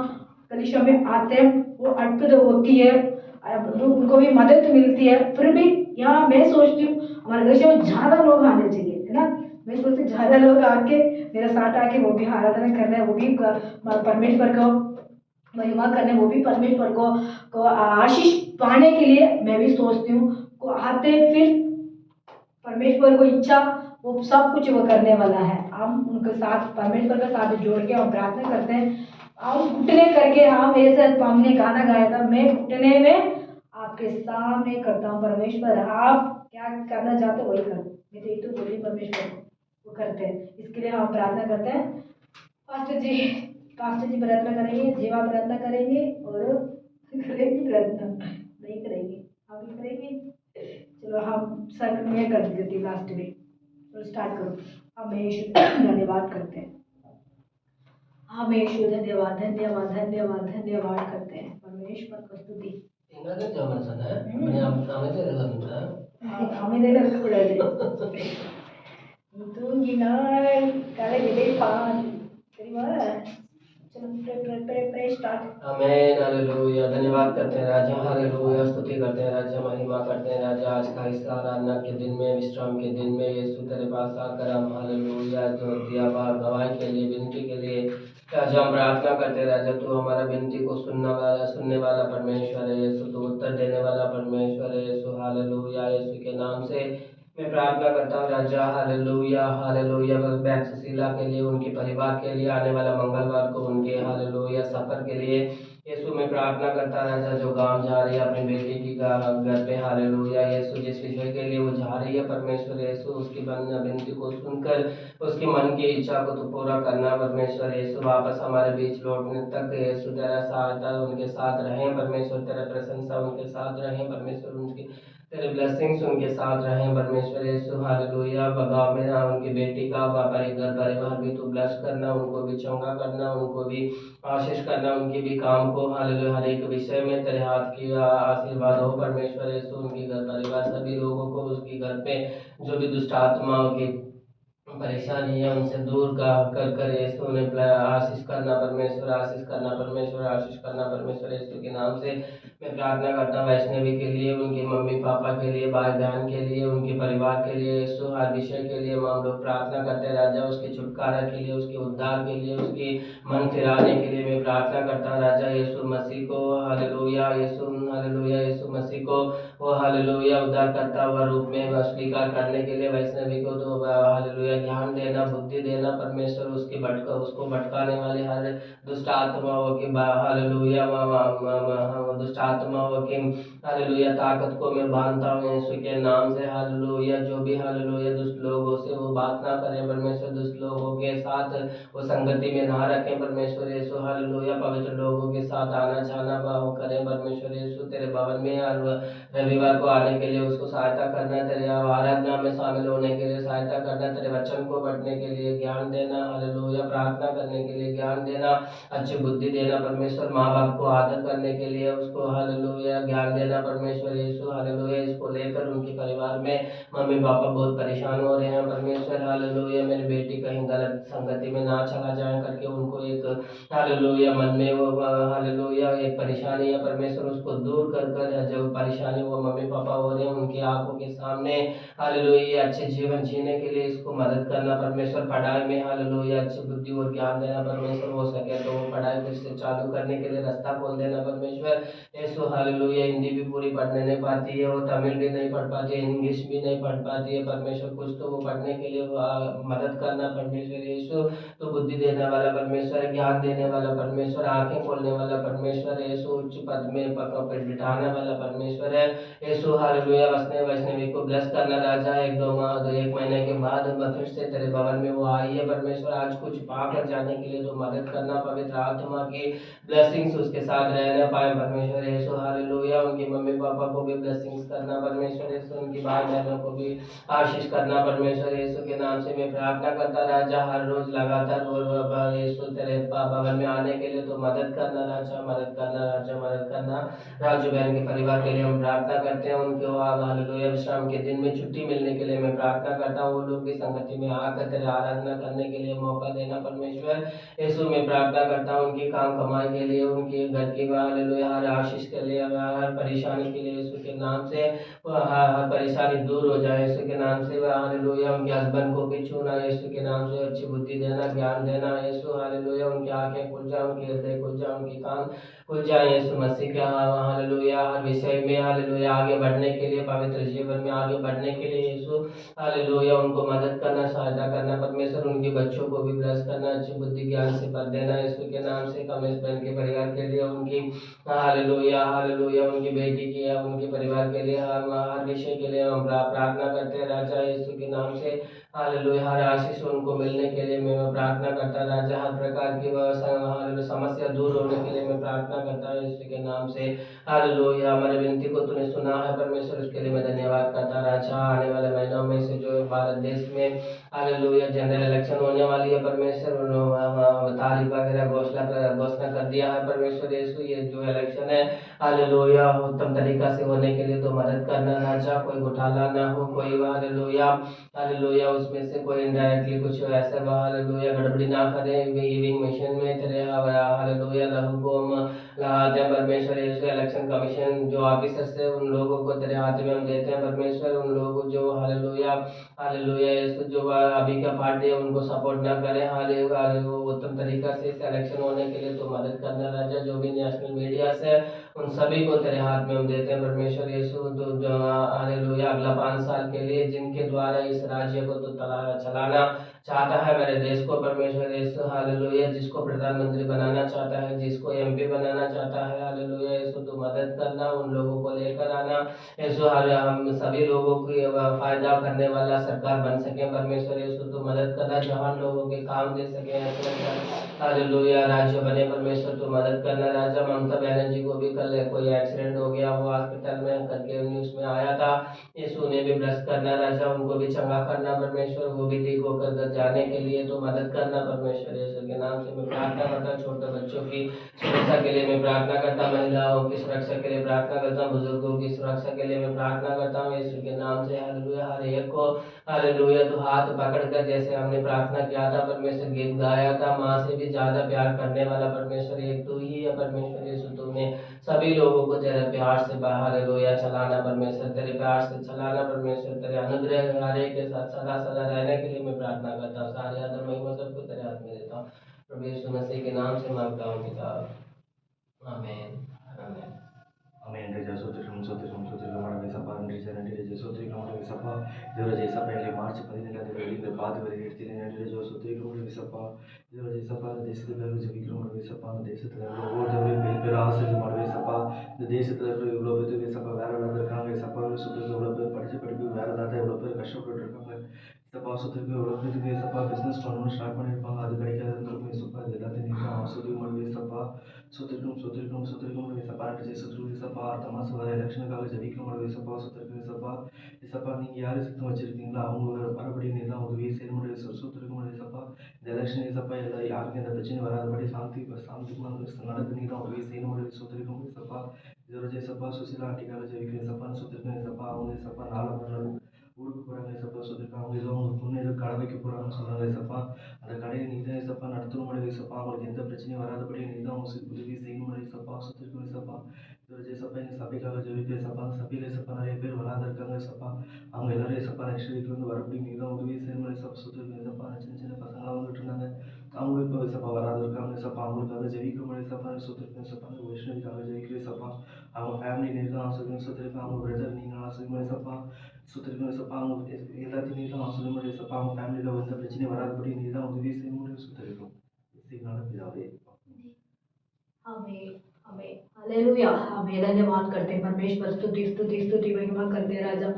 गलीशा में आते हैं, वो अद्भुत होती है, उनको भी मदद मिलती है, फिर भी यहाँ मैं सोचती हूँ हमारे गलीशा में ज्यादा लोग आने चाहिए, है ना, मैं सोचती हूँ ज्यादा लोग आके मेरे साथ आके वो भी आराधना कर रहे हैं, वो भी परमेश्वर को महिमा करने, वो भी परमेश्वर को आशीष पाने के लिए मैं भी सोचती हूँ, को आते फिर परमेश्वर को इच्छा वो सब कुछ वो करने वाला है, हम उनके साथ परमेश्वर के साथ जोड़ के हम प्रार्थना करते हैं, हम घुटने करके, हाँ मेरे साथ हमने गाना गाया था, मैं घुटने में आपके सामने करता हूँ, परमेश्वर आप क्या करना चाहते हो वही करो, मैं तो ये तो बोली परमेश्वर वो करते हैं, इसके लिए हम प्रार्थना करते हैं। पास्टर जी प्रार्थना करेंगे, जीवा प्रार्थना करेंगे, और करेंगे प्रार्थना नहीं करेंगे, आप भी करेंगे, चलो हम सर में कर देती लास्ट में, तो स्टार्ट करो। हम यीशु धन्यवाद करते हैं, हम यीशु धन्यवाद धन्यवाद धन्यवाद धन्यवाद करते हैं, परमेश्वर को स्तुति। इंग्रजी German sana mene amete irugadunta அமைதியில இருக்கக்கூடாது, நீ தூங்கினால் கலை விதைப்பான், தெரியுமா, चलो pray pray pray pray start. Amen hallelujah. धन्यवाद करते हैं राजा, हालेलुया। स्तुति करते हैं राजा, महिमा करते हैं राजा। आज का इस आराधना के दिन में, विश्राम के दिन में यीशु तेरे पास आकर हम हालेलुया जो दिया गवाही के लिए, विनती के लिए राजा हम प्रार्थना करते हैं राजा। तू हमारा विनती को सुनने वाला परमेश्वर है यीशु। तू उत्तर देने वाला परमेश्वर है यीशु, हालेलुया। यीशु के नाम से मैं प्रार्थना करता हूँ राजा, हालेलुया हालेलुया। बस सुशीला के लिए, उनके परिवार के लिए, आने वाला मंगलवार को उनके हालेलुया सफर के लिए यीशु मैं प्रार्थना करता राजा। जो गांव जा रही है अपनी बेटी की घर पे, हालेलुया यीशु। जिस विषय के लिए वो जा रही है परमेश्वर यीशु, उसकी विनती को सुनकर उसकी मन की इच्छा को तो पूरा करना परमेश्वर यीशु। वापस हमारे बीच लौटने तक यीशु तेरा सहायता उनके साथ रहे परमेश्वर। तेरा प्रशंसा उनके साथ रहे परमेश्वर। उनकी तेरे ब्लेसिंग्स उनके साथ रहें परमेश्वर यीशु, हालेलुया। गाँव में ना उनकी बेटी का परिवार भी तू ब्लेस करना, उनको भी चंगा करना, उनको भी आशीष करना, उनके भी काम को हालेलुया। हर एक विषय में तेरे हाथ की आशीर्वाद हो परमेश्वर यीशु। उनके घर परिवार सभी लोगों को, उसके घर पे जो भी दुष्ट आत्माओं की परेशानी है उनसे दूर का कर कर यीशु ने आशीष करना परमेश्वर, आशीष करना परमेश्वर, आशीष करना परमेश्वर यीशु के नाम से मैं प्रार्थना करता हूँ। वैष्णवी के लिए, उनके मम्मी पापा के लिए, भाई बहन के लिए, उनके परिवार के लिए यीशु, हर विषय के लिए हम लोग प्रार्थना करते हैं राजा। उसके छुटकारा के लिए, उसके उद्धार के लिए, उसकी मन फिराने के लिए मैं प्रार्थना करता हूँ राजा। यीशु मसीह को हालेलुया, यीशु हालेलुया, यीशु मसीह को वो हालेलुया उद्धार करता हुआ रूप में स्वीकार करने के लिए वैष्णवी को तो हालेलुया ज्ञान देना, बुद्धि देना परमेश्वर। उसको भटकाने वाले हर दुष्ट आत्माओं की हालेलुया दुष्ट आत्माओं की हालेलुया ताकत को मैं बांधता हूँ यीशु के नाम से, हालेलुया। जो भी हालेलुया दुष्ट लोगों से वो बात ना करें परमेश्वर, दुष्ट लोगों के साथ वो संगति में ना रखें परमेश्वर यीशु, हालेलुया। पवित्र लोगों के साथ आना जाना करें परमेश्वर यीशु। तेरे भवन में रविवार को आने के लिए उसको सहायता करना, तेरे आराधना में शामिल होने के लिए सहायता करना, तेरे वचन को पढ़ने के लिए ज्ञान देना, हालेलुया। प्रार्थना करने के लिए ज्ञान देना, अच्छी बुद्धि देना परमेश्वर। माँ बाप को आदर करने के लिए उसको हालेलुया ज्ञान देना परमेश्वर यीशु, हालेलुया। इसको लेकर उनके परिवार में मम्मी पापा बहुत परेशान हो रहे हैं परमेश्वर, हालेलुया। मेरी बेटी कहीं गलत संगति में ना चला जाए करके उनको एक हालेलुया मन में वो हालेलुया एक परेशानी है परमेश्वर, उसको दूर कर कर जो परेशानी वो मम्मी पापा हो रहे हैं उनकी आंखों के सामने हालेलुया अच्छे जीवन जीने के लिए इसको मदद करना परमेश्वर। पढ़ाई में हालेलुया अच्छी बुद्धि और ज्ञान देना परमेश्वर। हो सके तो वो पढ़ाई फिर से चालू करने के लिए रास्ता खोल देना परमेश्वर यीशु, हालेलुया। हिंदी भी पूरी पढ़ने नहीं पाती है, वो तमिल भी नहीं पढ़ पाती है, इंग्लिश भी नहीं पढ़ पाती है परमेश्वर। कुछ तो वो पढ़ने के लिए मदद करना परमेश्वर यीशु। तो बुद्धि देने वाला परमेश्वर, ज्ञान देने वाला परमेश्वर, आंखें खोलने वाला परमेश्वर यीशु, उच्च पद में बिठाने वाला परमेश्वर है यीशु, हालेलुया। वैष्णवी को ब्लेस करना राजा। एक महीने के बाद फिर से तेरे भवन में वो आई है परमेश्वर। आज कुछ पाकर जाने के लिए तो मदद करना, पवित्र आत्मा की ब्लेसिंग्स उसके साथ रहने पाए परमेश्वर यीशु, हालेलुया। उनके मम्मी पापा को भी ब्लेसिंग्स करना परमेश्वर यीशु, उनकी भाई बहनों को भी आशीष करना परमेश्वर यीशु के नाम से मैं प्रार्थना करता राजा। हर रोज लगातार और यीशु तेरे भवन में आने के लिए तो मदद करना राजा, मदद करना राजा, मदद करना। राजू बहन के परिवार के लिए हम प्रार्थना करते हैं, उनको हालेलुया विश्राम के दिन में छुट्टी मिलने के लिए मैं प्रार्थना करता हूँ। वो लोग भी संगति में आकर तेरे आराधना करने के लिए मौका देना परमेश्वर यीशु में प्रार्थना करता हूँ। उनके काम कमाई के लिए, उनके घर की हालेलुया हर आशीष के लिए, हर परेशानी के लिए यीशु के नाम से हर परेशानी दूर हो जाए यीशु के नाम से, हालेलुया। उनके हस्बैंड को भी छूना यीशु के नाम से, अच्छी बुद्धि देना, ज्ञान देना यीशु, हालेलुया। उनकी आंखें खुल जाए, उनके हृदय खुल जाए, उनके कान खुल जाए यीशु मसीह के हालेलुया। हर विषय में हालेलुया आगे बढ़ने के लिए, पवित्र जीवन में आगे बढ़ने के लिए यीशु, हालेलुया। उनको मदद करना, सहायता करना परमेश्वर। उनके बच्चों को भी ब्लेस करना, अच्छी बुद्धि ज्ञान से भर देना यीशु के नाम से। कमलेश बहन के परिवार के लिए, उनकी हालेलुया हालेलुया उनकी बेटी की है, उनके परिवार के लिए, हम हर विषय के लिए हम प्रार्थना करते हैं राजा यीशु के नाम से, हालेलुया। हर आशीष उनको मिलने के लिए मैं प्रार्थना करता राजा। हर प्रकार की हालेलुया समस्या दूर होने के लिए मैं प्रार्थना करता हूँ यीशु के नाम से, हालेलुया। हमारी विनती को तूने सुना है परमेश्वर, उसके लिए मैं धन्यवाद करता राजा। आने वाले महीनों में से जो भारत देश में हालेलुया जनरल इलेक्शन होने वाली है परमेश्वर, तारीख वगैरह घोषणा कर दी दिया है परमेश्वर यीशु। ये जो इलेक्शन है हालेलुया उत्तम तरीका से होने के लिए तो मदद करना राजा, कोई घोटाला ना हो, कोई हालेलुया हालेलुया उसमें से कोई इनडायरेक्टली कुछ ऐसे हालेलुया गड़बड़ी ना करे ईविंग मशीन में तेरे हालेलुया लहू को हम लगाते हैं परमेश्वर यीशु। इलेक्शन कमीशन जो ऑफिसर्स है उन लोगों को तेरे हाथ में हम देते हैं परमेश्वर। उन लोगों जो हालेलुया हालेलुया यीशु जो अभी का पार्टी है उनको सपोर्ट ना करें हालेलुया उत्तम तरीका से इस इलेक्शन होने के लिए तो मदद करना राजा। जो भी नेशनल मीडिया से उन सभी को तेरे हाथ में हम देते हैं परमेश्वर यीशु। तो जो हालेलुया अगला 5 साल के लिए जिनके द्वारा इस राज्य को तो चलाना चाहता है मेरे देश को परमेश्वर यीशु हालेलुया, जिसको प्रधानमंत्री बनाना चाहता है, जिसको एमपी बनाना चाहता है हालेलुया यीशु, तो मदद करना उन लोगों को लेकर आना यीशु। हम सभी लोगों की फायदा करने वाला सरकार बन सके परमेश्वर यीशु, तो मदद करना जहां लोगों के काम दे सके हालेलुया राज्य बने परमेश्वर, तो मदद करना राजा। ममता बनर्जी को भी कल कोई एक्सीडेंट हो गया हो हॉस्पिटल में करके न्यूज में आया था यीशु, उन्हें भी ब्रश करना राजा, उनको भी चंगा करना परमेश्वर, वो भी ठीक होकर जाने के लिए तो मदद करना परमेश्वर यीशु के नाम से मैं प्रार्थना करता। छोटे बच्चों की सुरक्षा के लिए मैं प्रार्थना करता, महिलाओं की सुरक्षा के लिए प्रार्थना करता, बुजुर्गों की सुरक्षा के लिए मैं प्रार्थना करता हूँ यीशु के नाम से हालेलुया। हर एक को हालेलुया तो हाथ पकड़कर जैसे हमने प्रार्थना किया था परमेश्वर, गीत गाया था, माँ से भी ज्यादा प्यार करने वाला परमेश्वर एक तू ही है परमेश्वर यीशु। तुमने सभी लोगों को तेरे प्यार से हालेलुया चलाना परमेश्वर, तेरे प्यार से चलाना परमेश्वर, तेरे अनुग्रह हर एक के साथ सदा सदा रहने के लिए मैं प्रार्थना करता हूँ। सारी आदर महिमा सबको तेरे हाथ में देता हूँ प्रभु यीशु मसीह के नाम से मांगता हूँ पिता, आमीन आमीन ಆಮೇಲೆ ಸೋತ್ರಿಕರಣ ಮಾಡಬೇಕಪ್ಪ ನಟಿ ಸೋತ್ರಿಕರಣ ಮಾಡಬೇಕಪ್ಪ ದೇವರ ಜಯಸಪ್ಪ ಇಲ್ಲಿ ಮಾರ್ಚ್ 17 ಬೆಳಿಗ್ಗೆ ಪಾದವರೆಗೆ ಇಡ್ತೀನಿ ನಟಿ ಸೋತ್ರಿಕರಣ ಮಾಡಬೇಕಪ್ಪ ದೇವರ ಜಯಸಪ್ಪ ದೇಶದ ಬೇರೆ ಜೀವಿಕರಣ ಮಾಡಬೇಕಪ್ಪ ದೇಶದ ಓದವರಿಗೆ ಬೇರೆ ಬೇರೆ ஆசை ಮಾಡಬೇಕಪ್ಪ தேசத்தில் இருக்கிற இவ்வளோ பேர் பேசப்பா வேற ஏதாவது இருக்காங்க சப்பா சுற்றுக்கு இவ்வளோ பேர் படித்து படிப்பு வேறு ஏதாவது எவ்வளோ பேர் கஷ்டப்பட்டு இருக்காங்க சப்பா சுற்றுக்கு எவ்வளோ பேருக்கு சப்பா பிஸ்னஸ் பண்ணணும்னு ஸ்டார்ட் பண்ணியிருப்பாங்க, அது கிடைக்காதுன்னு சப்பா இது எல்லாத்தையும் நீங்கள் ஆசையும் பண்ணுவீங்க சப்பா சுத்திருக்கணும் சப்பா சுத்திருக்கு சப்பா அடுத்த மாதம் வர எலெக்ஷனுக்காக ஜெபிக்க முடியும் சப்பா சுத்திருக்கு சப்பா சப்பா நீங்கள் யார் சித்தம் வச்சிருக்கீங்களோ அவங்க மறுபடி நீ தான் உதவி செய்ய முடியும் சுத்திருக்க முடியும் சப்பா இந்த எலெக்ஷன் சப்பா எல்லாம் யாருக்கும் எந்த பிரச்சனை வராதபடி சாந்தி நடந்து நீ தான் உதவி செய்ய முடியும் சுத்திருக்க முடியும் சப்பா இதோட சப்பா சுசிலா ஆண்டிக்காக ஜெபிக்கிறேன் சப்பா சுத்திருக்கேன் சப்பா அவங்க சப்பா நாளை ஊருக்கு போகிறாங்க சப்பா சொல்லியிருக்காங்க, அவங்க ஏதோ அவங்க பொண்ணு ஏதோ கடை வைக்க போகிறாங்கன்னு சொன்னாங்க சப்பா, அந்த கடையை நீ தான் சப்பா நடத்தணும் முடியும் சப்பா, அவங்களுக்கு எந்த பிரச்சனையும் வராதபடி நீ தான் அவங்க உதவி செய்யணும் முடியும் சப்பா சுத்திருக்கணும் சப்பா இதோட சப்பா எங்கள் சபைக்காக ஜெபிப்பேன் சப்பா, அந்த சபையில சப்பா நிறைய பேர் வராத இருக்காங்க சப்பா, அவங்க எல்லாரும் சப்பா நெக்ஸ்ட் வீக்ல இருந்து வரப்படி நீ தான் உதவி செய்ய முடியும் சப்பா சுத்திருக்கணும் சப்பா. சின்ன சின்ன பசங்களாம் வந்துட்டு இருந்தாங்க, அவங்களுக்கு இப்போ சப்பா வராது இருக்காங்க சப்பா, அவங்களுக்காக ஜெயிக்க முடியும் சப்பா சுத்திருக்கணும் சப்பா. வைஷ்ணவிக்காக ஜெயிக்கிறேன் சப்பா, அவங்க ஃபேமிலி நீர் தான் ஆசிரியர் சுத்திருக்கேன், அவங்க பிரதர் நீங்கள் ஆசிரியர் முடியும் சப்பா சுத்திருக்கணும் சப்பா, அவங்க எல்லாத்தையும் நீ தான் ஆசிரியர் முடியும் சப்பா, அவங்க ஃபேமிலியில் எந்த பிரச்சனையும் வராதபடி நீ தான் உதவி செய்ய முடியும் சுத்திருக்கணும் சீக்கிரம் பிதாவே. हमें हमें हालेलुया हमें धन्यवाद करते हैं परमेश्वर, स्तुति स्तुति स्तुति महिमा करते हैं राजा,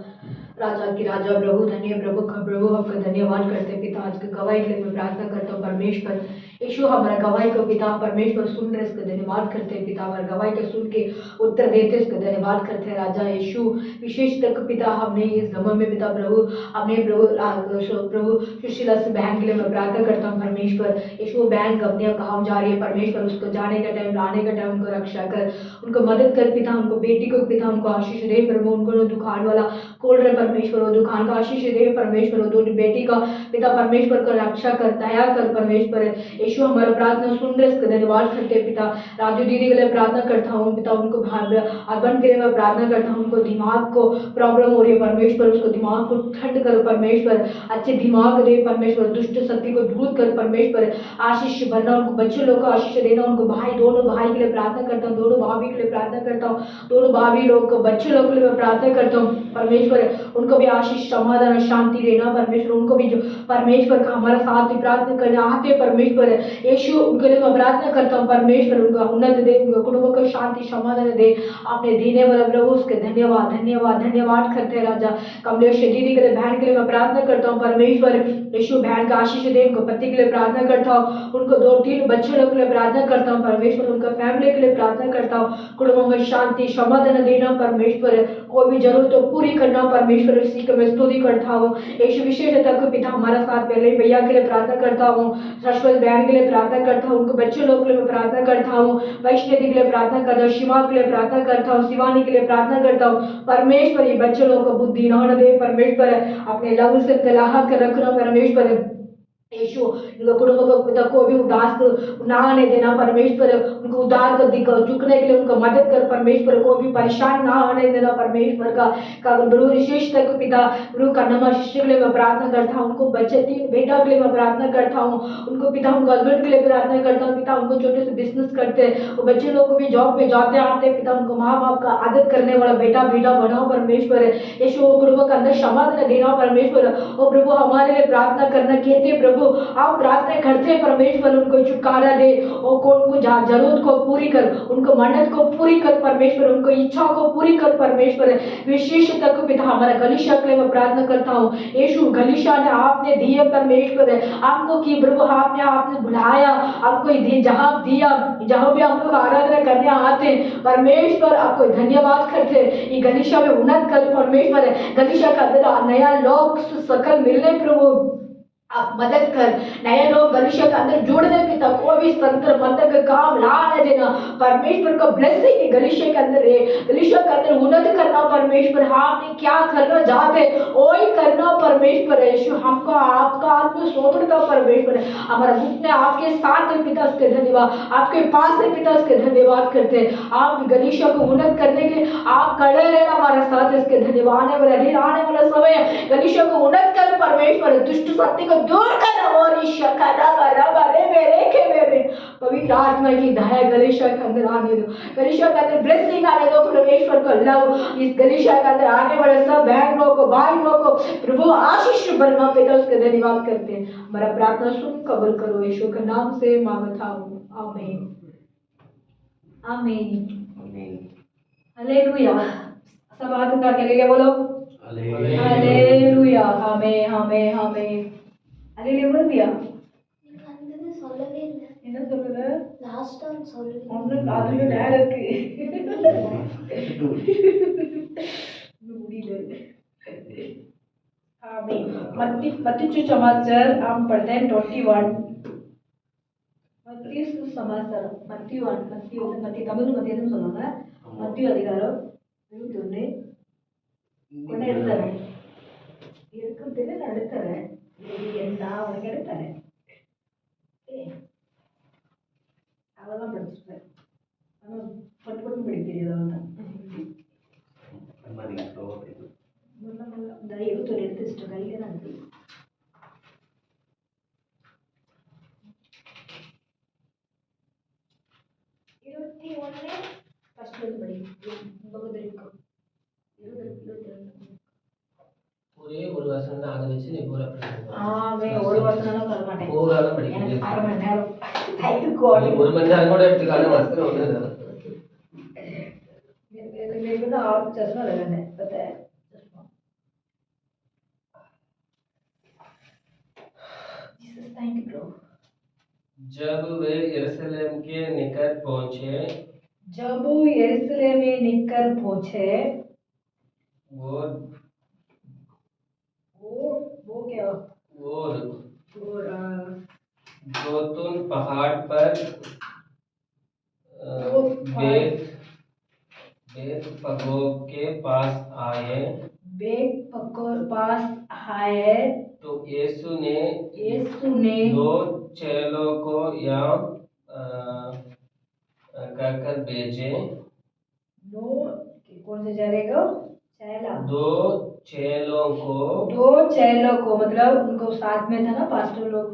राजा की राजा प्रभु धन्य प्रभु का प्रभु आपका धन्यवाद करते हैं पिता। आज की गवाही के लिए मैं प्रार्थना करता हूँ परमेश्वर यीशु, हमारा गवाही को पिता परमेश्वर सुन रहे इसका धन्यवाद करते हैं पिता, हमारा गवाही को सुन के उत्तर देते इसका धन्यवाद करते हैं राजा यीशु। विशेष तक पिता हमने इस जमा में पिता प्रभु हमने प्रभु सुशीला से बहन के लिए मैं प्रार्थना करता हूँ परमेश्वर यीशु, बहन अपने काम जा रही है परमेश्वर, उसको जाने का टाइम लाने का टाइम उनको रक्षा कर, उनको मदद कर पिता, उनको बेटी को पिता उनको आशीष दे प्रभु, उनको दुकान वाला खोल रहे परमेश्वर, वो दुकान का आशीष दे परमेश्वर, वो बेटी का पिता परमेश्वर को रक्षा कर दया कर परमेश्वर यीशु। हमारा प्रार्थना सुन रहे इसका धन्यवाद करते पिता। राजू दीदी के लिए प्रार्थना करता हूँ पिता, उनको अर्पण के लिए मैं प्रार्थना करता हूँ, उनको दिमाग को प्रॉब्लम हो रही है परमेश्वर, उसको दिमाग को ठंड करो परमेश्वर, अच्छे दिमाग दे परमेश्वर, दुष्ट शक्ति को दूर कर परमेश्वर, आशीष बनना, उनको बच्चे लोग को आशीष देना, उनको भाई दोनों भाई के लिए प्रार्थना करता हूँ, दोनों भाभी के लिए प्रार्थना करता हूँ, दोनों भाभी लोग को बच्चे लोग के लिए मैं प्रार्थना करता हूँ परमेश्वर, उनको भी आशीष समाधान शांति देना परमेश्वर, उनको भी जो परमेश्वर का हमारा साथ प्रार्थना करने आते परमेश्वर यीशु, उनके लिए मैं प्रार्थना करता हूँ परमेश्वर, उनका उन्नत दे, उनके कुटुंबों को शांति समाधान दे, आपने देने वाला प्रभु उसके धन्यवाद धन्यवाद धन्यवाद करते हैं राजा। कमलेश दीदी के लिए बहन के लिए मैं प्रार्थना करता हूँ परमेश्वर यीशु, बहन का आशीष दे, उनको पति के लिए प्रार्थना करता हूँ, उनको 2-3 बच्चे लोग के लिए प्रार्थना करता हूँ परमेश्वर, उनका फैमिली के लिए प्रार्थना करता हूँ, कुटुंबों में शांति समाधान देना परमेश्वर, कोई भी जरूरत तो पूरी करना परमेश्वर परमेश्वर उसी को मैं स्तुति करता हूँ। यीशु विशेषता को पिता हमारा साथ पहले भैया के लिए प्रार्थना करता हूँ, शाश्वत बहन के लिए प्रार्थना करता हूँ, उनको बच्चे लोग के लिए मैं प्रार्थना करता हूँ, वैष्णवी के लिए प्रार्थना करता हूँ, शिवा के लिए प्रार्थना करता हूँ, शिवानी के लिए प्रार्थना करता हूँ। परमेश्वर ये बच्चे लोगों को बुद्धि न दे परमेश्वर, अपने लहू से तलाहा कर रखना परमेश्वर। यीशु इनका कुटुंब को पिता को भी उदास ना आने देना परमेश्वर, उनको उदार कर दिखा चुकने के लिए उनको मदद कर परमेश्वर, को भी परेशान ना आने देना परमेश्वर का गुरु विशेष तक पिता गुरु का नमा शिष्य के लिए मैं प्रार्थना करता हूँ, उनको बच्चे 3 बेटा के लिए मैं प्रार्थना करता हूँ, उनको पिता उनको हस्बैंड के लिए प्रार्थना करता हूँ, पिता उनको छोटे से बिजनेस करते वो बच्चे लोग को भी जॉब पे जाते आते पिता उनको माँ बाप का आदत करने वाला बेटा बनाओ परमेश्वर। यीशु कुटुंब के अंदर समाधान देना परमेश्वर। ओ प्रभु हमारे लिए प्रार्थना करना कहते प्रभु, आप प्रार्थना करते परमेश्वर, उनको छुटकारा दे और उनको जरूरत को पूरी कर, उनको मन्नत को पूरी कर परमेश्वर, उनको इच्छा को पूरी कर परमेश्वर। विशेष तक पिता हमारा गलीशा के लिए मैं प्रार्थना करता हूँ। यीशु गलीशा ने आपने दिए परमेश्वर, आपको की प्रभु आपने बुलाया, आपको जहाँ दिया, जहाँ भी हम लोग आराधना करने आते परमेश्वर आपको धन्यवाद करते। ये गलीशा में उन्नत कर परमेश्वर, गलीशा का अंदर नया लोग सकल मिलने प्रभु आप मदद कर, नए लोग गलीशा के अंदर जोड़ने पिता कोई भी तंत्र मंत्र का काम लाने देना परमेश्वर का ब्लेसिंग गलीशा के अंदर है, गलीशा के अंदर उन्नत करना परमेश्वर। आपने क्या करना चाहते वही करना परमेश्वर। यीशु हमको आपका आत्मा सौंपता परमेश्वर, हमारा घुटने आपके साथ है पिता उसके धन्यवाद, आपके पास है पिता उसके धन्यवाद करते। आप गलीशा को उन्नत करने के आप खड़े रहना हमारे साथ इसके धन्यवाद। आने वाला समय गलीशा को उन्नत कर परमेश्वर, दुष्ट शक्ति को दूर कर और मेरे पवित्र आत्मा की दया गलीशा के अंदर आने दो, गलीशा के अंदर ब्लेसिंग आने दो परमेश्वर को लव इस गलीशा के अंदर आने वाले सब बहन लोगों को भाई लोगों को प्रभु आशीष बरना पिता उसके धन्यवाद करते हैं। हमारा प्रार्थना सुन कबूल करो यीशु के नाम से मांगता हूँ, आमीन आमीन हालेलुया। सब हाथ उठा के ले बोलो हालेलुया, आमीन आमीन आमीन हालेलुया बोल दिया। அந்த சொல்லவே இல்லை, என்ன சொல்லுற லாஸ்ட் டைம் சொல்லவே ஒன்னும் அதுல நேரம் இருக்கு முடியல। आमीन। मत्ती सुसमाचार हम पढ़ते हैं 21 मत्ती सुसमाचार मत्ती தமிழ் மத்தியன்னு சொல்லுவாங்க, மத்திய அதிகாரம் 21 கொண்டு எடுத்துறேன் இருக்குன்னு நான் எடுத்துறேன், நான் உனக்கு எடுத்துறேன் அதெல்லாம் படிச்சிருக்கேன், ஆனால் பட்டு பட்டு படிக்க தெரியாது அவ்வளோதான்। இந்த 21 எடுத்து வச்சுட்டு கையில தான் இருக்கு। फर्स्ट बड़ी बहुत देखो 22 पूरे ஒரு வசனம் தான் அங்க வச்சு நீ பூரா படிக்கணும்। मैं ஒரு வசனம் சொல்ல மாட்டேன், பூராலாம் படிக்க எனக்கு முடியாது। 1/2 மணி நேரம் டைம் கோடி நீ 1 மணி நேரம் கூட எடுத்துக்காத வசனம் ஒண்ணுதான்। मेरे को ना आप चश्मा लगाना है पता है, चश्मा जीसस थैंक यू ब्रो। जब वे यरूशलेम के निकट पहुंचे, जब वो यरूशलेम में निकल पहुंचे, वो क्या और और जोतून पहाड़ पर बेत पगोग के पास आए, तो यीशु ने दो चेलों को यहाँ कहकर भेजे। कौन से चेलेगा चेला? दो चेलों को मतलब उनको साथ में था ना पास्टर लोग,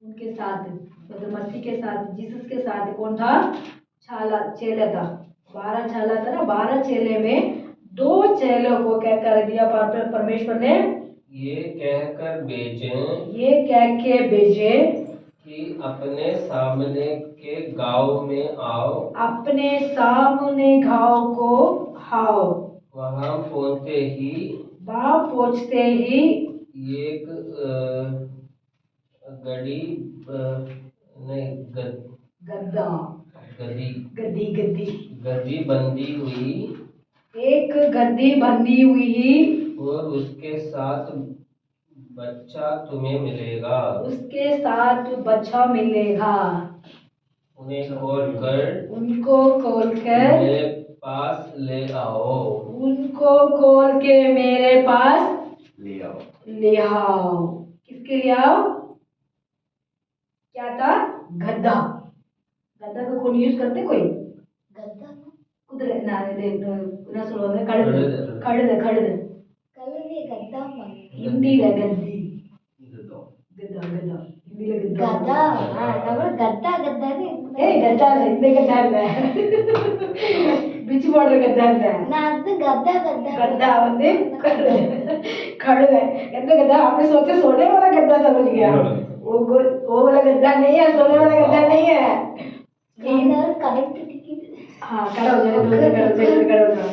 उनके साथ मतलब मसीह के साथ जीसस के साथ कौन था? चेला था, 12 चेला था ना, 12 चेले में 2 चेलों को क्या कर दिया परमेश्वर ने? ये कह के भेजे कि अपने सामने के गांव में आओ, अपने सामने गांव को आओ। वहां पहुंचते ही एक गद्दी बंधी हुई एक गद्दी बंधी हुई और उसके साथ बच्चा तुम्हें मिलेगा। उसके साथ बच्चा मिलेगा। उन्हें खोलकर उनको खोलकर मेरे पास ले आओ। उनको खोल के मेरे पास ले आओ। ले आओ। किसके लिए आओ? क्या था? गद्दा। गद्दा का कौन यूज करते कोई? ಗದ್ದ ಕುದುರೆ ನಾ சொல்லுவாங்க கழுதை. கழுதை. கழுதை கழுதை ಕಲ್ಲದೆ ಗದ್ದ ಮಗ ಹಿಂದಿல ಗದ್ದಿ. ಗದ್ದ. ಗದ್ದ ಗದ್ದ ಹಿಂದಿல ಗದ ಗದ್ದ. ನಾವು ಗದ್ದ ಗದ್ದಾನೆ ஏய் கத்தா இல்ல, இந்த கத்தா இல்ல. பிச்சு போடுற கத்தா இல்ல. நான் அது गद्दा गद्दा गद्दा வந்து कழுதை. எந்த गद्दा? आपने सोचा सोने वाला गद्दा समझ गया? वो वाला गद्दा नहीं है, सोने वाला गद्दा नहीं है। ಎಲ್ಲರೂ ಕರೆಕ್ಟ್ ಟಿಕೆಟ್ हाँ खड़ा हो जाओ, खड़ा हो जाओ।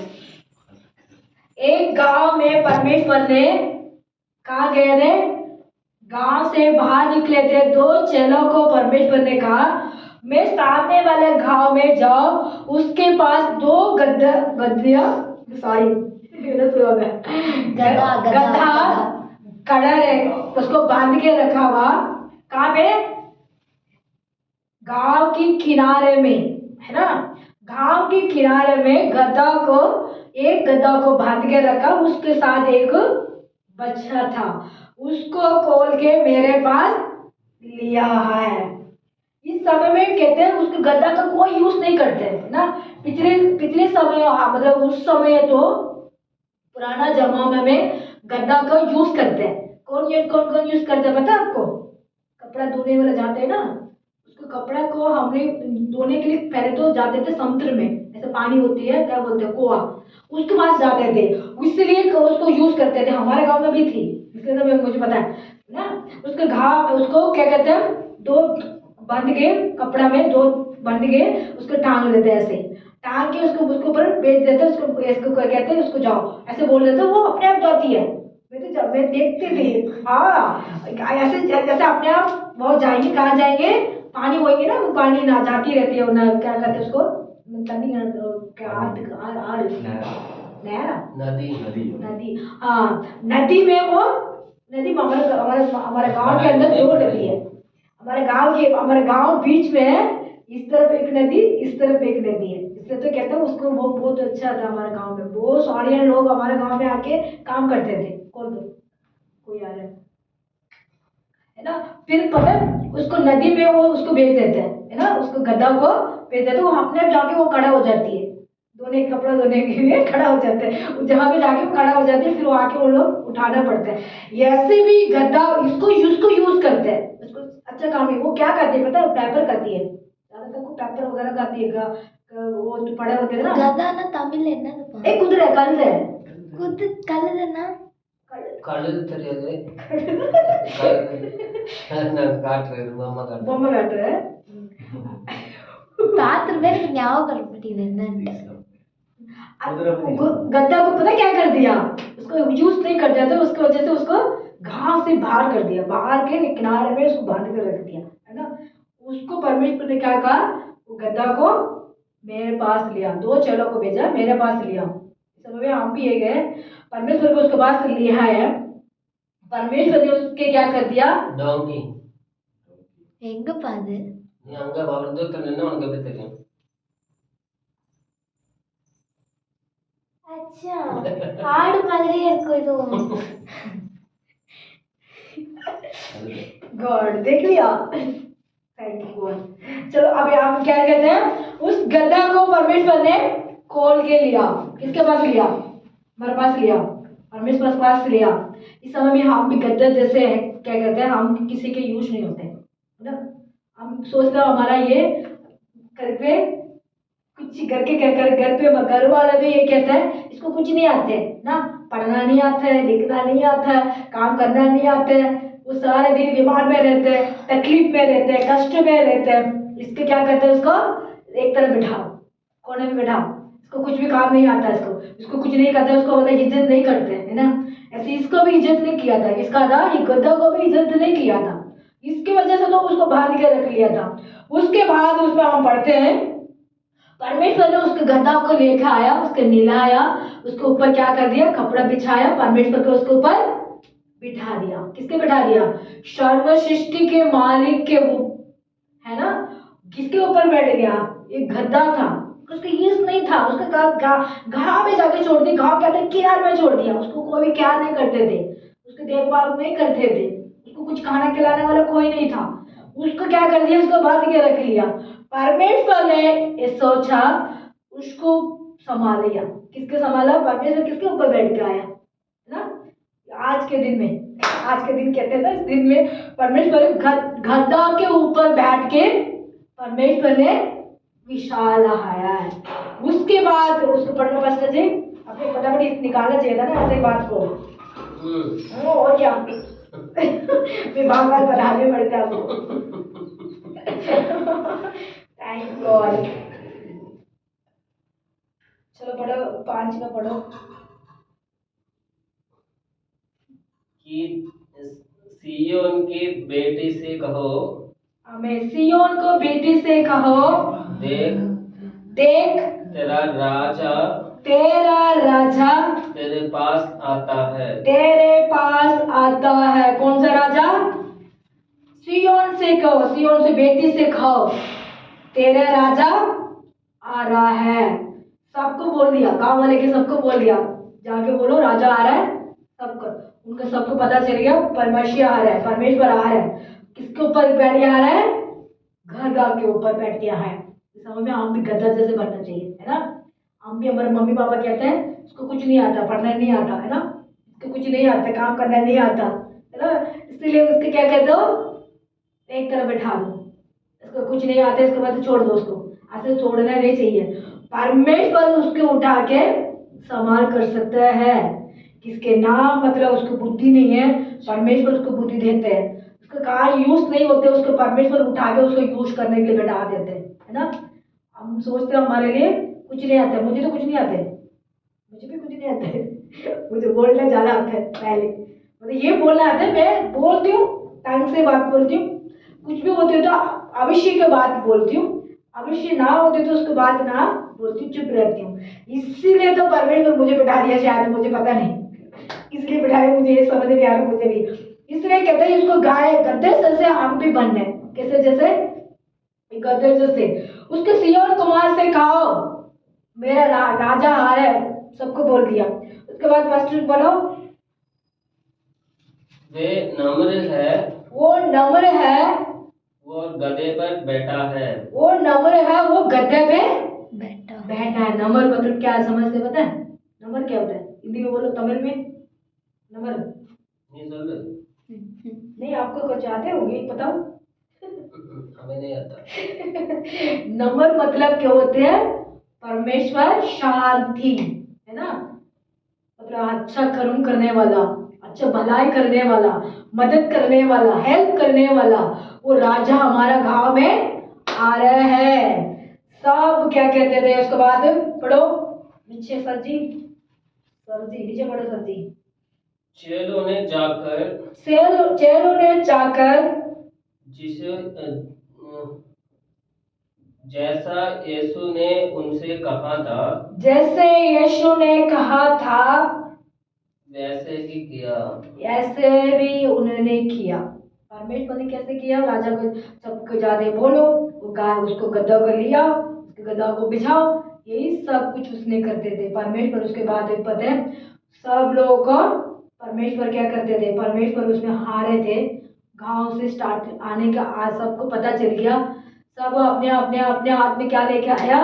एक गांव में परमेश्वर ने कहा गए थे, गांव से बाहर निकले थे दो चेलों को परमेश्वर ने कहा मैं सामने वाले गांव में जाओ, उसके पास दो गद्दिया सॉरी गधा गधा खड़ा है, उसको बांध के रखा हुआ। कहाँ पे? गांव की किनारे में, है ना? गांव के किनारे में एक गधा को बांध के रखा, उसके साथ एक बच्चा था, उसको खोल के मेरे पास लिया है। इस समय में कहते हैं उसके गधा का कोई यूज नहीं करते हैं ना। पिछले समय मतलब उस समय तो पुराना जमाने में गद्दा का यूज करते हैं। कौन यूज करते हैं पता है आपको? कपड़ा धोने वाले जाते हैं ना, उसको कपड़ा को हमने धोने के लिए पहले तो जाते थे समुद्र में, ऐसे पानी होती है क्या बोलते हैं कुआं, उसके पास जाते थे, इसलिए उसको यूज करते थे। हमारे गांव में भी थी, इसलिए तो मुझे पता है ना। उसको क्या कहते हैं, दो बांध के कपड़ा में दो बांध के उसको टांग देते हैं, ऐसे टांग के उसको ऊपर बेच देते हैं, इसको कहते हैं उसको जाओ ऐसे बोल देते हैं, वो अपने आप जाती है। मैं देखती थी, हाँ ऐसे जैसे अपने आप वो जाएंगे। कहाँ जाएंगे? पानी होएंगे ना, वो पानी ना जाती रहती है ना, क्या कहते हैं उसको, नहर नदी। नदी। हाँ नदी में वो नदी में हमारे गांव के अंदर दो नदी है। हमारे गांव बीच में है, इस तरफ एक नदी, इस तरफ एक नदी है, इसलिए तो कहते हैं उसको वो बहुत अच्छा था। हमारे गांव में बहुत सारे लोग हमारे गांव में आके काम करते थे। कौन कोई आ रहा है ना? फिर पता है उसको नदी में वो उसको भेज देते हैं, है ना, उसको गधा को भेज देते हैं, वो अपने आप जाके वो खड़ा हो जाती है, कपड़ा धोने के लिए खड़ा हो जाते हैं, जहाँ पे जाके वो खड़ा हो जाते हैं, फिर वो आके वो लोग उठाना पड़ता है। ऐसे भी गद्दा इसको यूज करते हैं, उसको अच्छा काम है। वो क्या करती है पता है? पेपर करती है, ज्यादातर को पेपर वगैरह करती है। वो जो पड़े होते हैं ना, ಗದಾನ ತಮಿಳ್ ಏನದಪ್ಪ कुदरे कल्ले ಕುದ್ ಕಲ್ಲದನ கழுது தெரியாது. நான் காட்டுறேன், அம்மா காட்டுறேன். பொம்மை காட்டுறேன்। ಪಾತ್ರ ಬೇರೆ ಯಾವ ಬರ್ಬಿಟ್ಟಿದೆ ಅಂತ गद्दा को पता क्या कर दिया? उसको यूज नहीं कर दिया, तो उसकी वजह से उसको घाव से बाहर कर दिया, बाहर के किनारे में उसको बांध कर रख दिया, है ना। उसको परमेश्वर ने क्या कहा? वो गद्दा को मेरे पास लिया, दो चेलों को भेजा, मेरे पास लिया। इस समय में हम भी ये गए, परमेश्वर को उसके पास लिया है। परमेश्वर ने उसके क्या कर दिया? डोंकी। ಹೆಂಗಪ್ಪ ಅದು நீ அங்க அவர் தூரத்துல நின்னா உனக்கு எப்படி தெரியும்? अच्छा ஆடு மாதிரியே இருக்கும் இது गॉड देख लिया, थैंक यू गॉड। चलो अभी आप क्या कहते हैं? उस गद्दा को परमेश्वर ने खोल के लिया। किसके पास लिया? हमारे पास लिया, परमेश्वर के पास लिया। इस समय में हम भी गद्दा जैसे हैं, क्या कहते हैं, हम किसी के यूज नहीं होते, है ना। हम सोचते हैं हमारा ये घर पे कुछ घर वाला भी ये कहता है इसको कुछ नहीं आते ना, पढ़ना नहीं आता है, लिखना नहीं आता है, काम करना नहीं आता है, वो सारे दिन बीमार में रहते हैं, तकलीफ में रहते हैं, कष्ट में रहते हैं। इसके क्या कहते हैं? उसको एक तरफ बिठाओ, कोने में बिठाओ, इसको कुछ भी काम नहीं आता, इसको कुछ नहीं करते, उसको मतलब इज्जत नहीं करते, है ना। ऐसे इसको भी इज्जत नहीं किया था, इसका था ये गद्दा को भी इज्जत नहीं किया था, इसकी वजह से तो उसको बांध के रख लिया था। उसके बाद उसमें हम पढ़ते हैं परमेश्वर ने उसके गधा को लेकर आया, उसके नहलाया, उसके ऊपर क्या कर दिया, कपड़ा बिछाया, परमेश्वर को उसके ऊपर बिठा दिया। किसके बिठा दिया? सर्व सृष्टि के मालिक के वो, है ना, किसके ऊपर बैठ गया? एक गधा था, उसका यूज नहीं था, उसका घाव में जाके छोड़ दिया। घाव कहते हैं किनार में छोड़ दिया, उसको कोई भी केयर नहीं करते थे, उसकी देखभाल नहीं करते थे, उसको कुछ खाना खिलाने वाला कोई नहीं था, उसको क्या कर दिया, उसको बांध के रख लिया। परमेश्वर ने ये सोचा, उसको संभाल लिया। किसके संभाला? परमेश्वर किसके ऊपर बैठ के आया, है ना? आज के दिन में, आज के दिन कहते हैं ना, इस दिन में परमेश्वर गधा के ऊपर बैठ के परमेश्वर ने विशाल आया है। उसके बाद उसको पढ़ना पास्टर जी, अपने फटाफट निकालना चाहिए था ना ऐसे बात को। और क्या विभाग बनाने पड़ते आपको। Thank God. चलो पढ़ो, 5 का पढ़ो। कि सिय्योन की बेटी से कहो, हमें सिय्योन को बेटी से कहो, देख देख तेरा राजा तेरे पास आता है। तेरे पास आता है। कौन सा राजा? सिय्योन से कहो, सिय्योन से बेटी से कहो, तेरा राजा आ रहा है। सबको बोल दिया, गांव वाले के सबको बोल दिया, जाके बोलो राजा आ रहा है। सबको, उनको सबको पता चल गया परमेश्वर आ रहा है, परमेश्वर आ रहा है। किसके ऊपर बैठ के आ रहा है? गधा के ऊपर बैठ के है। समझ में, हम भी गधा जैसे बनना चाहिए, है ना? हम भी, हमारे मम्मी पापा कहते हैं उसको कुछ नहीं आता, पढ़ना नहीं आता, है ना, उसको कुछ नहीं आता, काम करना नहीं आता, है ना, इसीलिए उसके क्या कहते हो, एक तरफ बैठा दो, इसको कुछ नहीं आता, इसके बाद छोड़ दो, उसको ऐसे छोड़ना नहीं चाहिए। परमेश्वर उसके उठा के संभाल कर सकता है। किसके नाम, मतलब उसको बुद्धि नहीं है, परमेश्वर उसको बुद्धि देते हैं। उसका कहा यूज नहीं होते, उसको परमेश्वर उठा के उसको यूज करने के लिए बैठा देते हैं, है ना। हम सोचते हैं हमारे लिए कुछ नहीं आता, मुझे तो कुछ नहीं आते, मुझे भी कुछ नहीं आता है। मुझे बोलना ज़्यादा आता है पहले, मतलब ये बोलना आता है, मैं बोलती हूँ, ढंग से बात बोलती हूँ, कुछ भी होती है तो अवश्य के बात बोलती हूँ, अवश्य ना होती तो उसके बाद ना बोलती हूँ, चुप रहती हूँ। इसीलिए तो परमेश्वर मुझे बिठा दिया, शायद मुझे पता नहीं इसलिए बिठाया, मुझे ये समझ नहीं आ रहा मुझे भी। इसलिए कहते हैं इसको गाय गद्दे से हम भी बनने, कैसे, जैसे गद्दे जैसे। उसके सिय्योन कुमार से कहो मेरा राजा आ रहा है, सबको बोल दिया। उसके बाद फर्स्ट पढ़ो, वे नम्र है, वो नम्र है, वो गधे पर बैठा है। वो नम्र है, वो गद्दे पे बैठा है। नम्र मतलब क्या समझते, पता है नम्र क्या होता है? हिंदी में बोलो, तमिल में नम्र नहीं सुन रहे? नहीं, आपको कुछ आते होंगे, बताओ। हमें नहीं आता। नम्र मतलब क्या होते हैं? परमेश्वर शांति, है ना, मतलब अच्छा कर्म करने वाला, अच्छा भलाई करने वाला, मदद करने वाला, हेल्प करने वाला, वो राजा हमारा गांव में आ रहा है। सब क्या कहते थे? उसके बाद पढ़ो नीचे, सर जी नीचे पढ़ो सर जी। चेलों ने जाकर जिसे जैसा यीशु ने उनसे कहा था, जैसे यीशु ने कहा था वैसे ही किया, ऐसे भी उन्होंने किया। परमेश्वर ने कैसे किया? राजा को सबको जाके बोलो, वो गाय उसको गद्दा कर लिया, उसके गद्दा को बिछाओ, यही सब कुछ उसने करते थे परमेश्वर। उसके बाद पता है सब लोगों को परमेश्वर क्या करते थे? परमेश्वर उसमें हारे थे। गांव से स्टार्ट आने का आज सबको पता चल गया, सब अपने अपने अपने हाथ में क्या लेके आया?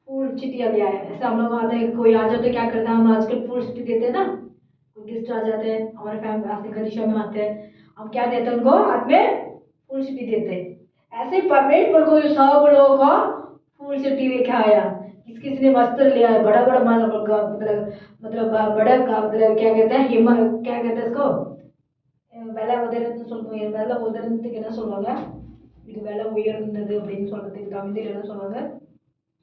फूल चिट्ठियाँ ले आया। ऐसे हम लोग आते हैं, कोई आ जाते क्या करते हैं, हम आजकल फूल चिट्ठी देते हैं ना, कोई गेस्ट आ जाते हैं हमारे फैमिली आते गरीशा में आते हैं, हम क्या देते हैं उनको? हाथ में फूल चिट्ठी देते हैं। ऐसे परमेश्वर को सब लोगों को फूल चिट्ठी लेके आया। किस किसी ने वस्त्र ले आया, बड़ा बड़ा मतलब बड़ा मतलब क्या कहते हैं, क्या कहते हैं इसको, விலை உதறது சொல்லுவாங்க, விலை உதறதுக்கு என்ன சொல்லுவாங்க? இது விலை உயர்ந்தது அப்படின்னு சொல்றதுக்கு தமிழ்ல என்ன சொல்லுவாங்க?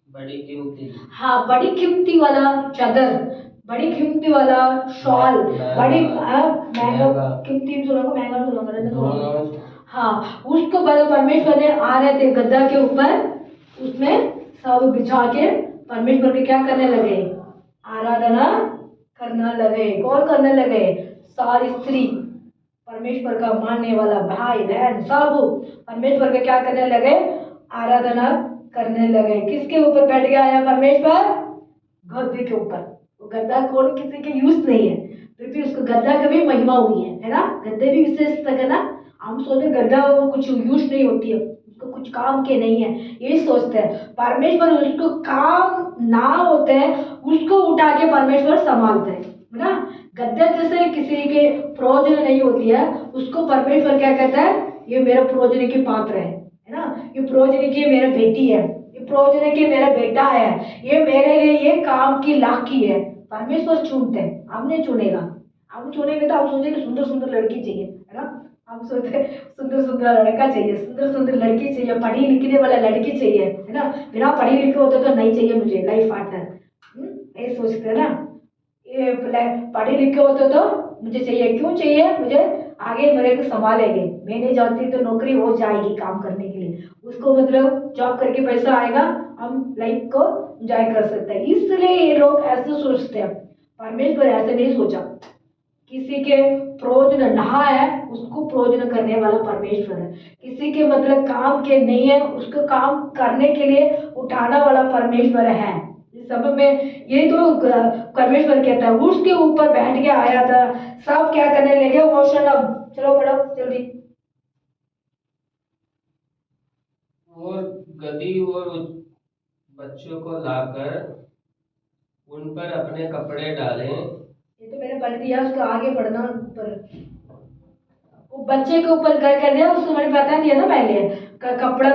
बड़ी कीमती। हाँ, बड़ी कीमती वाला चादर, बड़ी कीमती वाला शॉल, बड़ी महंगा, कीमती भी सुनाऊंगा, महंगा भी सुनाऊंगा। हाँ, उसको परमेश्वर ने आ रहे थे गद्दा के ऊपर, उसमें सब बिछा के परमेश्वर की क्या करने लगे, आराधना करने लगे। कौन करने लगे, सारी स्त्री, परमेश्वर का मानने वाला भाई बहन सब परमेश्वर के क्या करने लगे, आराधना करने लगे। किसके ऊपर बैठ गया है परमेश्वर, गद्दे के ऊपर। वो गद्दा कौन किसी के यूज नहीं है, फिर भी उसको गद्दा की भी महिमा हुई है ना। गद्दे भी विशेष है ना, हम सोचते गद्दा वो कुछ यूज नहीं होती है, उसको कुछ काम के नहीं है, यही सोचते हैं। परमेश्वर उसको काम ना होते हैं, उसको उठा के परमेश्वर संभालते हैं ना। गद्दा जैसे किसी के प्रयोजन नहीं होती है, उसको परमेश्वर क्या कहता है, ये मेरा प्रयोजन के पात्र है ना, ये प्रयोजन की मेरा बेटी है, ये प्रयोजन की मेरा बेटा है, ये मेरे लिए ये काम की लाकी है। परमेश्वर चुनते हैं, हम नहीं चुनेगा। हम चुनेंगे तो हम सोचेंगे सुंदर सुंदर लड़की चाहिए है ना, हम सोचते हैं सुंदर सुंदर लड़का चाहिए, सुंदर सुंदर लड़की चाहिए, पढ़ी लिखने वाला लड़की चाहिए है ना। बिना पढ़ी लिखे होते तो नहीं चाहिए मुझे लाइफ पार्टनर, ये सोचते हैं ना। ये पढ़े लिखे होते तो मुझे चाहिए, क्यों चाहिए मुझे, आगे मेरे को संभालेंगे, मैं नहीं जानती तो नौकरी हो जाएगी काम करने के लिए, उसको मतलब जॉब करके पैसा आएगा, हम लाइफ को एंजॉय कर सकते हैं। इसलिए ये लोग ऐसे सोचते हैं। परमेश्वर ऐसे नहीं सोचा, किसी के प्रयोजन नहा है उसको प्रयोजन करने वाला परमेश्वर है, किसी के मतलब काम के नहीं है उसको काम करने के लिए उठाना वाला परमेश्वर है। इस समय में ये तो परमेश्वर कहता है, उसके ऊपर बैठ के आया था। सब क्या करने लगे, ओशन अब चलो पढ़ो जल्दी। और गदही और उस बच्चों को लाकर उन पर अपने कपड़े डालें। ये तो मैंने पढ़ दिया, उसको आगे पढ़ना ऊपर। वो बच्चे के ऊपर कर दिया, उसको मैंने बता दिया ना पहले, कपड़ा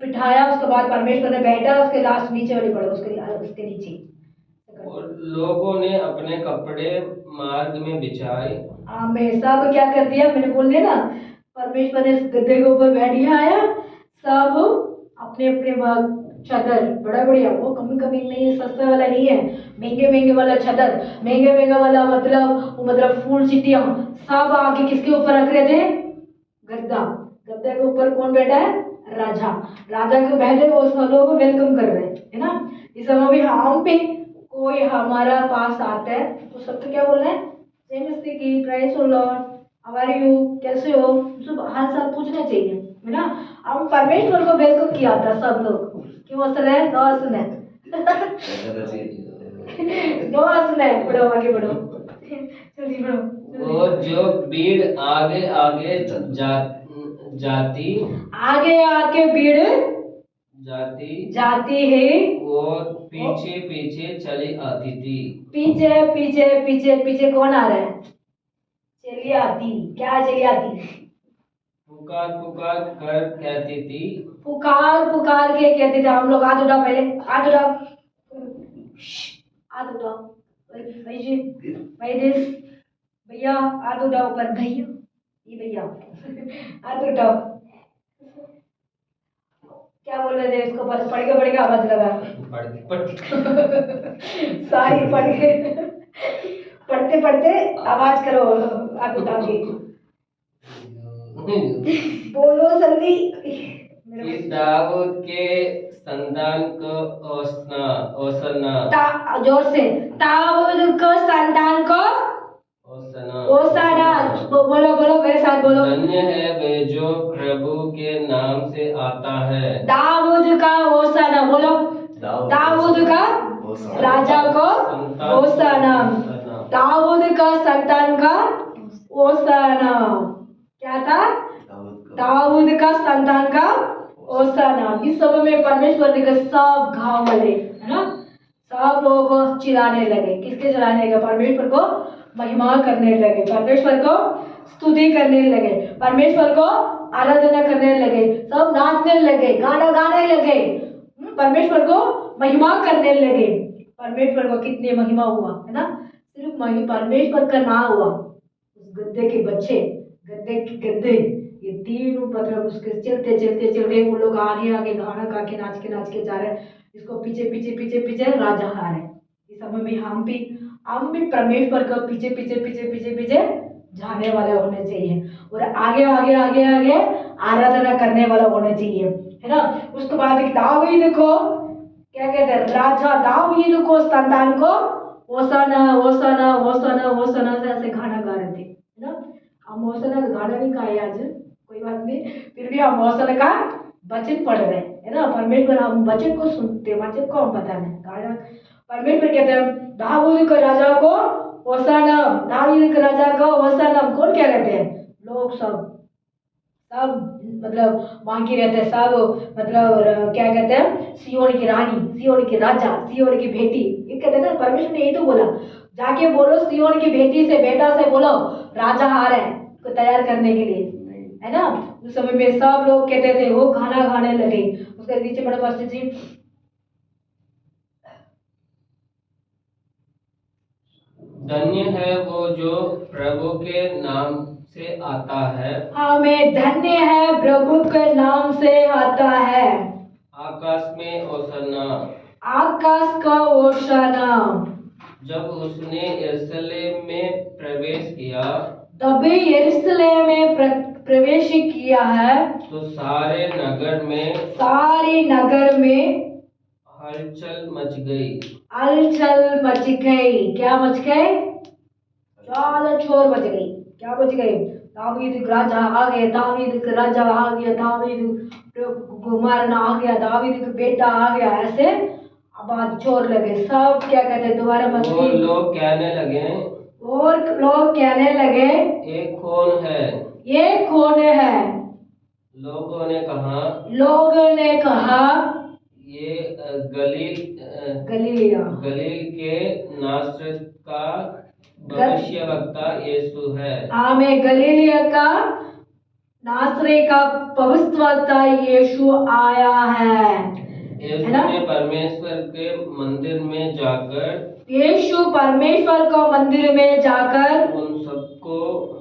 बिठाया, उसके बाद परमेश्वर ने बैठा, उसके लास्ट नीचे वाली पढ़ो, उसके नीचे। और लोगों ने अपने कपड़े मार्ग में बिछाए। हमेशा तो क्या कर दिया, मैंने बोल दिया ना, परमेश्वर ने गद्दे के ऊपर बैठ गया आया, सब अपने अपने चादर, बड़ा बढ़िया, वो कमी कमी नहीं है, सस्ता वाला नहीं है, महंगे महंगे वाला चादर, महंगे महंगे वाला मतलब फूल चिट्टियां, सब आके किसके ऊपर रख रहे थे, गद्दा। गद्दे के ऊपर कौन बैठा है, राजा। राजा को बैठे वो सब लोगों को वेलकम कर रहे हैं है ना। इस समय भी हम पे कोई हमारा पास आता है तो सबको क्या बोल रहे हैं, जय मसीह की, praise the Lord, how are you, कैसे हो, सब हाल चाल पूछना चाहिए है ना। हम परमेश्वर को वेलकम किया था सब लोग, क्यों हंस रहे हैं, नो हंसना है नो हंसना है, बढ़ो आगे बढ़ो जल्दी बढ़ो। और जो भीड़ आगे आगे जाती आगे आगे भीड़ जाती है और पीछे पीछे चली आती थी। पीछे पीछे पीछे पीछे कौन आ रहा है, चली आती, क्या चली आती, पुकार पुकार कर कहती थी। पुकार पुकार के कहते थे हम लोग, हाथ उठाओ पहले, हाथ उठाओ, हाथ उठाओ भाई जी, भाई दिस भैया, हाथ उठाओ ऊपर, भैया ये भैया हाथ उठाओ। क्या बोल रहे थे, इसको पढ़ के आवाज लगा सारी पढ़ के पढ़ते पढ़ते आवाज करो, हाथ उठा के बोलो जल्दी। कि दाऊद के संतान को ओसना जोर से, दाऊद को संतान को ओसाना, बोलो बोलो मेरे साथ बोलो। धन्य है वे जो प्रभु के नाम से आता है। दाऊद का ओसाना, बोलो दाऊद का राजा को ओसाना, दाऊद का संतान का ओसाना। क्या था, दाऊद का संतान का ओसाना। इस समय में परमेश्वर के सब गांव वाले है ना, सब लोगों को चिल्लाने लगे, किसके चिल्लाने लगे, परमेश्वर को महिमा करने लगे, परमेश्वर को स्तुति करने लगे, परमेश्वर को आराधना करने लगे, सब नाचने लगे, गाना गाने लगे, परमेश्वर को महिमा करने लगे। परमेश्वर को कितनी महिमा हुआ है ना, सिर्फ परमेश्वर का ना हुआ, उस गद्दे के बच्चे, गद्दे ये तीनों मतलब उसके चलते चलते चलते वो लोग आगे आगे गाना गा के नाच के जा रहे, इसको पीछे पीछे पीछे पीछे राजा आ रहे। इस समय भी हम भी परमेश्वर का पीछे पीछे पीछे पीछे पीछे जाने वाले होने चाहिए, और आगे आगे आगे आगे आराधना करने वाला होना चाहिए है ना। उसके बाद एक दाऊद को क्या कहते हैं, राजा दाऊद को संतान को होसाना होसाना होसाना होसाना से ऐसे गाना गा रहे थे, है ना। हम होसाना का गाना नहीं गाए आज, कोई बात नहीं, फिर भी हम होसाना का वचन पढ़ रहे हैं, है ना। परमेश्वर, हम वचन को सुनते, वचन को हम बताने गाना। परमेश्वर कहते हैं दाऊद के राजा को होसाना, दाऊद के राजा को होसाना। कौन क्या कहते हैं, लोग सब मतलब वहाँ की रहते हैं सब, मतलब क्या कहते हैं, सियोन की रानी, सियोन की राजा, सियोन की बेटी, ये कहते हैं ना। परमेश्वर ने यही तो बोला, जाके बोलो सियोन की बेटी से, बेटा से बोलो राजा आ रहे हैं को तैयार करने के लिए, है ना। उस समय में सब लोग कहते थे, वो गाना गाने लगे। उसके नीचे बड़ा पास्टर जी, धन्य है वो जो प्रभु के नाम से आता है, हमें धन्य है प्रभु के नाम से आता है। आकाश में ओसन्ना। आकाश का ओशाना। जब उसने यरूशलेम में प्रवेश किया, तभी यरूशलेम में प्रवेश किया है, तो सारे नगर में हलचल मच गई। हलचल मच गई। क्या मच गई, ज्यादा शोर मच गई। क्या मच गई, दावीद का राजा आ गया, दावीद का राजा आ गया, दावीद को मारना आ गया, दावीद का बेटा आ गया, ऐसे आवाज शोर लगे। सब क्या कहते हैं, दोबारा वो मस्ती, लोग कहने लगे, और लोग कहने लगे, ये कौन है। ये कौन है। लोगों ने कहा ये गलीलिया गलील के नासरत का भविष्यवक्ता यीशु है। हमें गलीलिया का नासरे का भविष्यवक्ता यीशु आया है। यीशु ने परमेश्वर के मंदिर में जाकर, यीशु परमेश्वर को मंदिर में जाकर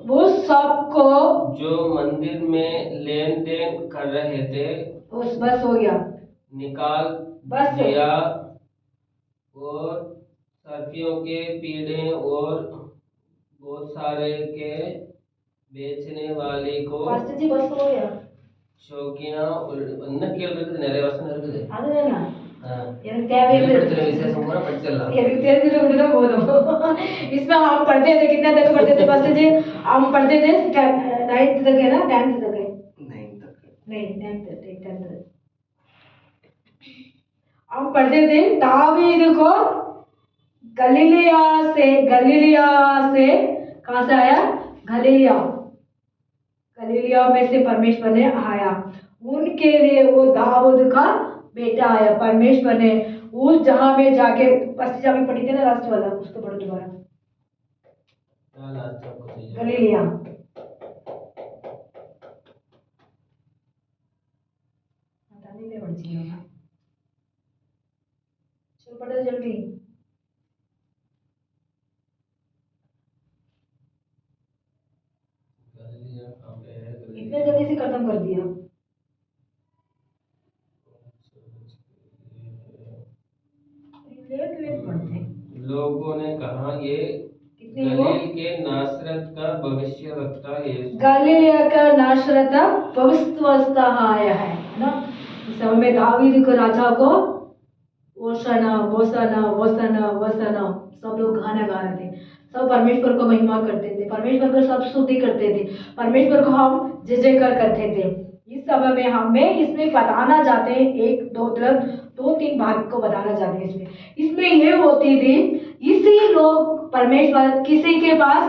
वो सबको जो मंदिर में लेन देन कर रहे थे, बस हो गया, निकाल बस दिया, और सर्पियों के पीड़े और बहुत सारे के बेचने वाले को पास्टर जी बस हो गया। शौकिया நிறைய வசனம் இருக்குது. அதுதானா हाँ। எனக்கு தேவையில்லை, வெளிப்படுத்தின விசேஷம் पूरा படிச்சிடலாம். எனக்கு தெரிஞ்சிட்டு விட்டுட்டா போதும்। इसमें हम पढ़ते थे, कितने तक पढ़ते थे पास्टर जी, हम पढ़ते थे 9th तक है ना, 10th तक है, नहीं 10th तक हम पढ़ते थे। दावीद को गलीलिया से कहाँ से आया, गलीलिया में से परमेश्वर ने आया, उनके लिए वो दाऊद का बेटा आया। परमेश्वर ने उस जहां में जाके, फर्स्ट जहाँ में पढ़ी थी ना लास्ट वाला, उसको पढ़ो दोबारा, गलीलिया। चलो पढ़ो जल्दी, इतने जल्दी से खत्म कर दिया। लेट पढ़ते हैं। लोगों ने कहा ये गलील के नासरत का भविष्यवक्ता यीशु, गलीलिया का नासरत भविष्यवक्ता आया है ना। इस समय में दावीद को राजा को ओसाना ओसाना ओसाना ओसाना, सब लोग गाना गा रहे थे, सब परमेश्वर को महिमा करते थे, परमेश्वर को सब स्तुति करते थे, परमेश्वर को हम जय जयकार करते थे। इस समय में हमें इसमें बताना चाहते हैं, एक दो तरफ 2-3 भाग को बताना चाहते हैं। इसमें ये होती थी, इसी लोग परमेश्वर किसी के पास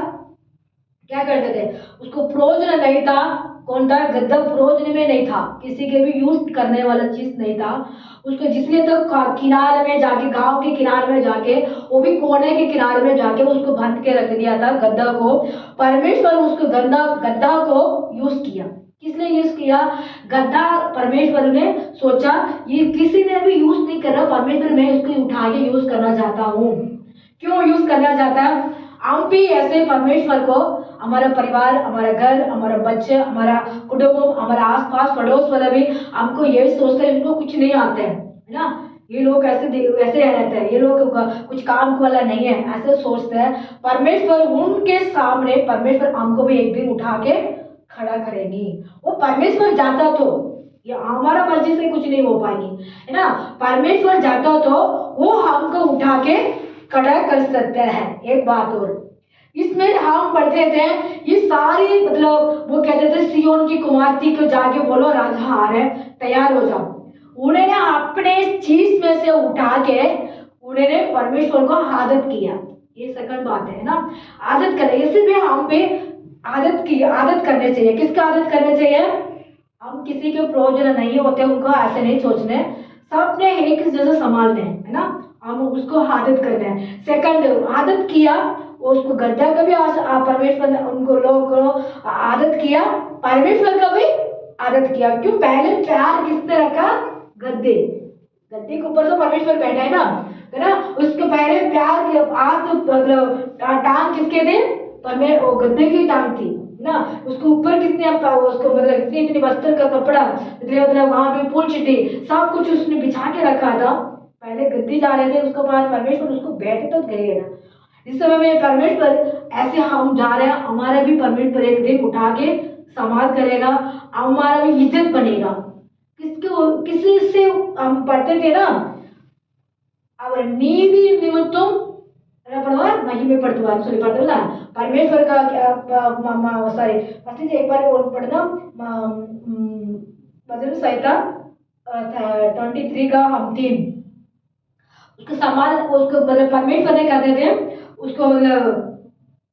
क्या करते थे, उसको प्रोजन नहीं था, कौन था, गद्दा प्रोजन में नहीं था, किसी के भी यूज करने वाला चीज नहीं था उसको, जिसने तो किनारे में जाके, गांव के किनारे में जाके, वो भी कोने के किनारे में जाके उसको बांध के रख दिया था गद्दा को। परमेश्वर उसको गद्दा को यूज किया, किसने यूज किया, गद्दा। परमेश्वर ने सोचा ये किसी ने भी यूज नहीं कर रहा, परमेश्वर मैं इसको उठा के यूज करना चाहता हूँ। क्यों यूज करना चाहता है, हम भी ऐसे परमेश्वर को, हमारा परिवार, हमारा घर, हमारा बच्चे, हमारा कुटुंब, हमारा आसपास पड़ोस वाला भी हमको यही सोचते हैं, इनको कुछ नहीं आता है ना, ये लोग ऐसे रहते हैं, ये लोग कुछ काम वाला नहीं है, ऐसे सोचते हैं। परमेश्वर उनके सामने, परमेश्वर हमको भी एक दिन उठा के खड़ा करेगी। वो परमेश्वर जाता तो ये हमारा मर्जी से कुछ नहीं हो पाएगी, है ना। परमेश्वर जाता तो वो हमको उठा के खड़ा कर सकता है। एक बात और इसमें हम पढ़ते थे, ये सारी मतलब वो कहते थे सियोन की कुमारती को जाके बोलो राजा आ रहे, तैयार हो जाओ। उन्होंने अपने चीज में से उठा के उन्होंने परमेश्वर को आदत किया। ये सेकंड बात है ना, आदत करें। इसी में हम पे आदत करने चाहिए। किसका आदत करने चाहिए? हम किसी के प्रयोजन नहीं होते उनको ऐसे नहीं सोचने, सबने एक जैसे संभालने है ना, हम उसको आदत करना है। सेकंड, आदत किया उसको गद्दा का भी परमेश्वर ने उनको लोगों को आदत किया, परमेश्वर का भी आदत किया। क्यों? पहले प्यार किसने रखा? गद्दे के ऊपर तो परमेश्वर बैठा है ना, उसके पहले प्यार के मतलब टांग किसके थे? वो गद्दे की टांग थी ना। उसके ऊपर किसने उसको मतलब इतनी वस्त्र का कपड़ा, मतलब वहां पे फूल चिट्ठी सब कुछ उसने बिछा के रखा था। पहले गद्दी जा रहे थे, उसके बाद परमेश्वर उसको बैठे तो गए ना। इस समय में परमेश्वर ऐसे हम जा रहे हैं, हमारा भी परमेश्वर एक दिन उठा के संभाल करेगा, हमारा भी इज्जत बनेगा। किसी से हम पढ़ते थे ना, और नीति निमित्तम महिमे पड़ता सॉरी पड़ता परमेश्वर का क्या सॉरी फर्स्ट एक बार और पढ़ना भजन संहिता 23 का हम 3 उसको संभाल, उसको मतलब परमेश्वर ने कहते थे उसको मतलब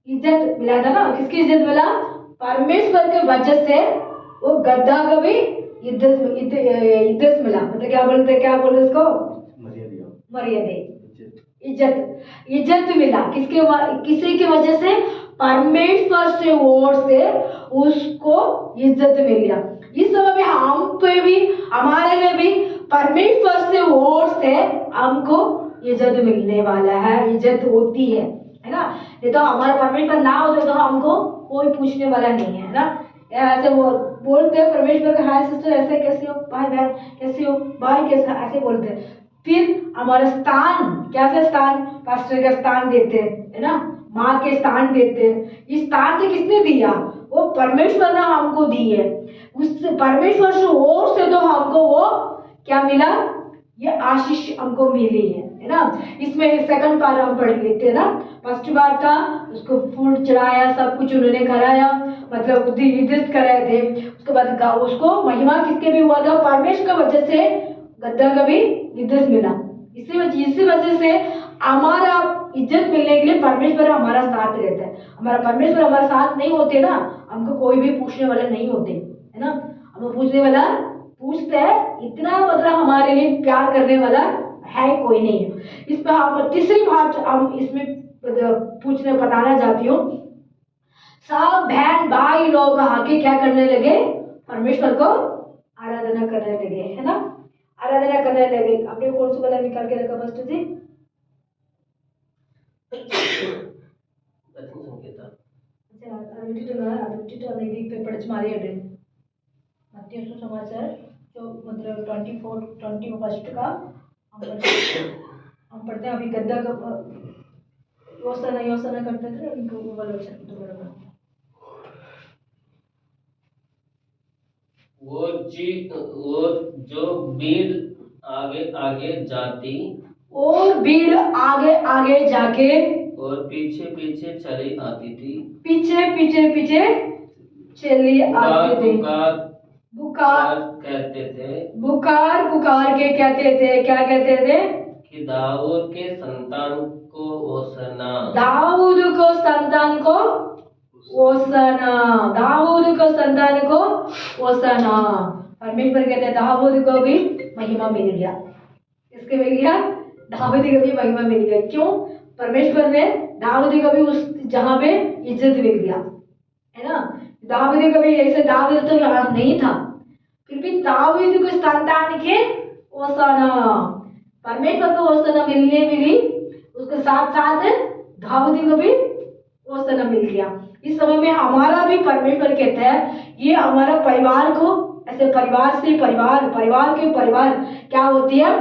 इज्जत मिला था ना। किसकी इज्जत मिला? परमेश्वर के वजह से वो गद्दा को भी इज्जत मिला। मतलब क्या बोलते उसको? मर्यादा, इज्जत मिला। किसी की वजह से? परमेश्वर से ओर से उसको इज्जत मिल गया। इस समय में हम पे भी, हमारे लिए भी परमेश्वर से ओर से हमको इज्जत मिलने वाला है, इज्जत होती है ना। नहीं तो हमारा परमेश्वर ना होते तो हमको कोई पूछने वाला नहीं है ना। ऐसे वो बोलते हैं परमेश्वर का, हाय सिस्टर ऐसे कैसे हो, भाई बहन कैसे हो, भाई कैसे, ऐसे बोलते हैं। फिर हमारा स्थान, कैसे स्थान? पास्टर का स्थान देते हैं, है ना, माँ के स्थान देते हैं। इस स्थान तो किसने दिया? वो परमेश्वर ने हमको दी है। उस परमेश्वर से ओर से तो हमको वो क्या मिला? ये आशीष हमको मिली है ना। इसमें सेकंड पार्ट हम पढ़ लेते हैं ना। फर्स्ट बार था उसको फूल चढ़ाया, सब कुछ उन्होंने कराया, मतलब इज्जत कराए थे। उसके बाद उसको महिमा किसके भी हुआ था? परमेश्वर की वजह से गद्दा का भी इज्जत मिला। इसी वजह से हमारा इज्जत मिलने के लिए परमेश्वर हमारा साथ रहता है। हमारा परमेश्वर हमारा साथ नहीं होते ना, हमको कोई भी पूछने वाला नहीं होते, है ना। हम पूछने वाला पूछते हैं, इतना मतलब हमारे लिए प्यार करने वाला है कोई नहीं है। इस पर हम तीसरी बात हम इसमें पूछने बताना चाहती हूँ। सब बहन भाई लोग आके क्या करने लगे? परमेश्वर को आराधना करने लगे, है ना, आराधना करने लगे। आपने कौन सा वाला निकाल के रखा फर्स्ट जी? मत्ती समाचार जो मतलब 21 का हम पढ़ते हैं। अभी गद्दा का योसना करते थे उनको वो वाला दोबारा वो जो भीड़ आगे आगे जाती और भीड़ आगे आगे जाके और पीछे पीछे चली आती थी, पीछे चली आती थी। पुकार कहते थे, पुकार के कहते थे, क्या कहते थे? कि दाऊद के संतान को ओसना, दाऊद को संतान को ओसना, दाऊद को संतान को ओसना। परमेश्वर कहते हैं दाऊद को भी महिमा मिल गया। किसके मिल गया? दाऊद को भी महिमा मिल गया। क्यों? परमेश्वर ने दाऊद को भी उस जहां पे इज्जत मिल गया, है ना। दाऊद को भी, ऐसे दाऊद तो यहाँ नहीं था, फिर भी दाऊद को संतान के ओसना, परमेश्वर को ओसना मिली। उसके साथ साथ दाऊद को भी ओसना मिल गया। इस समय में हमारा भी परमेश्वर कहता है ये हमारा परिवार को, ऐसे परिवार से परिवार के परिवार क्या होती है?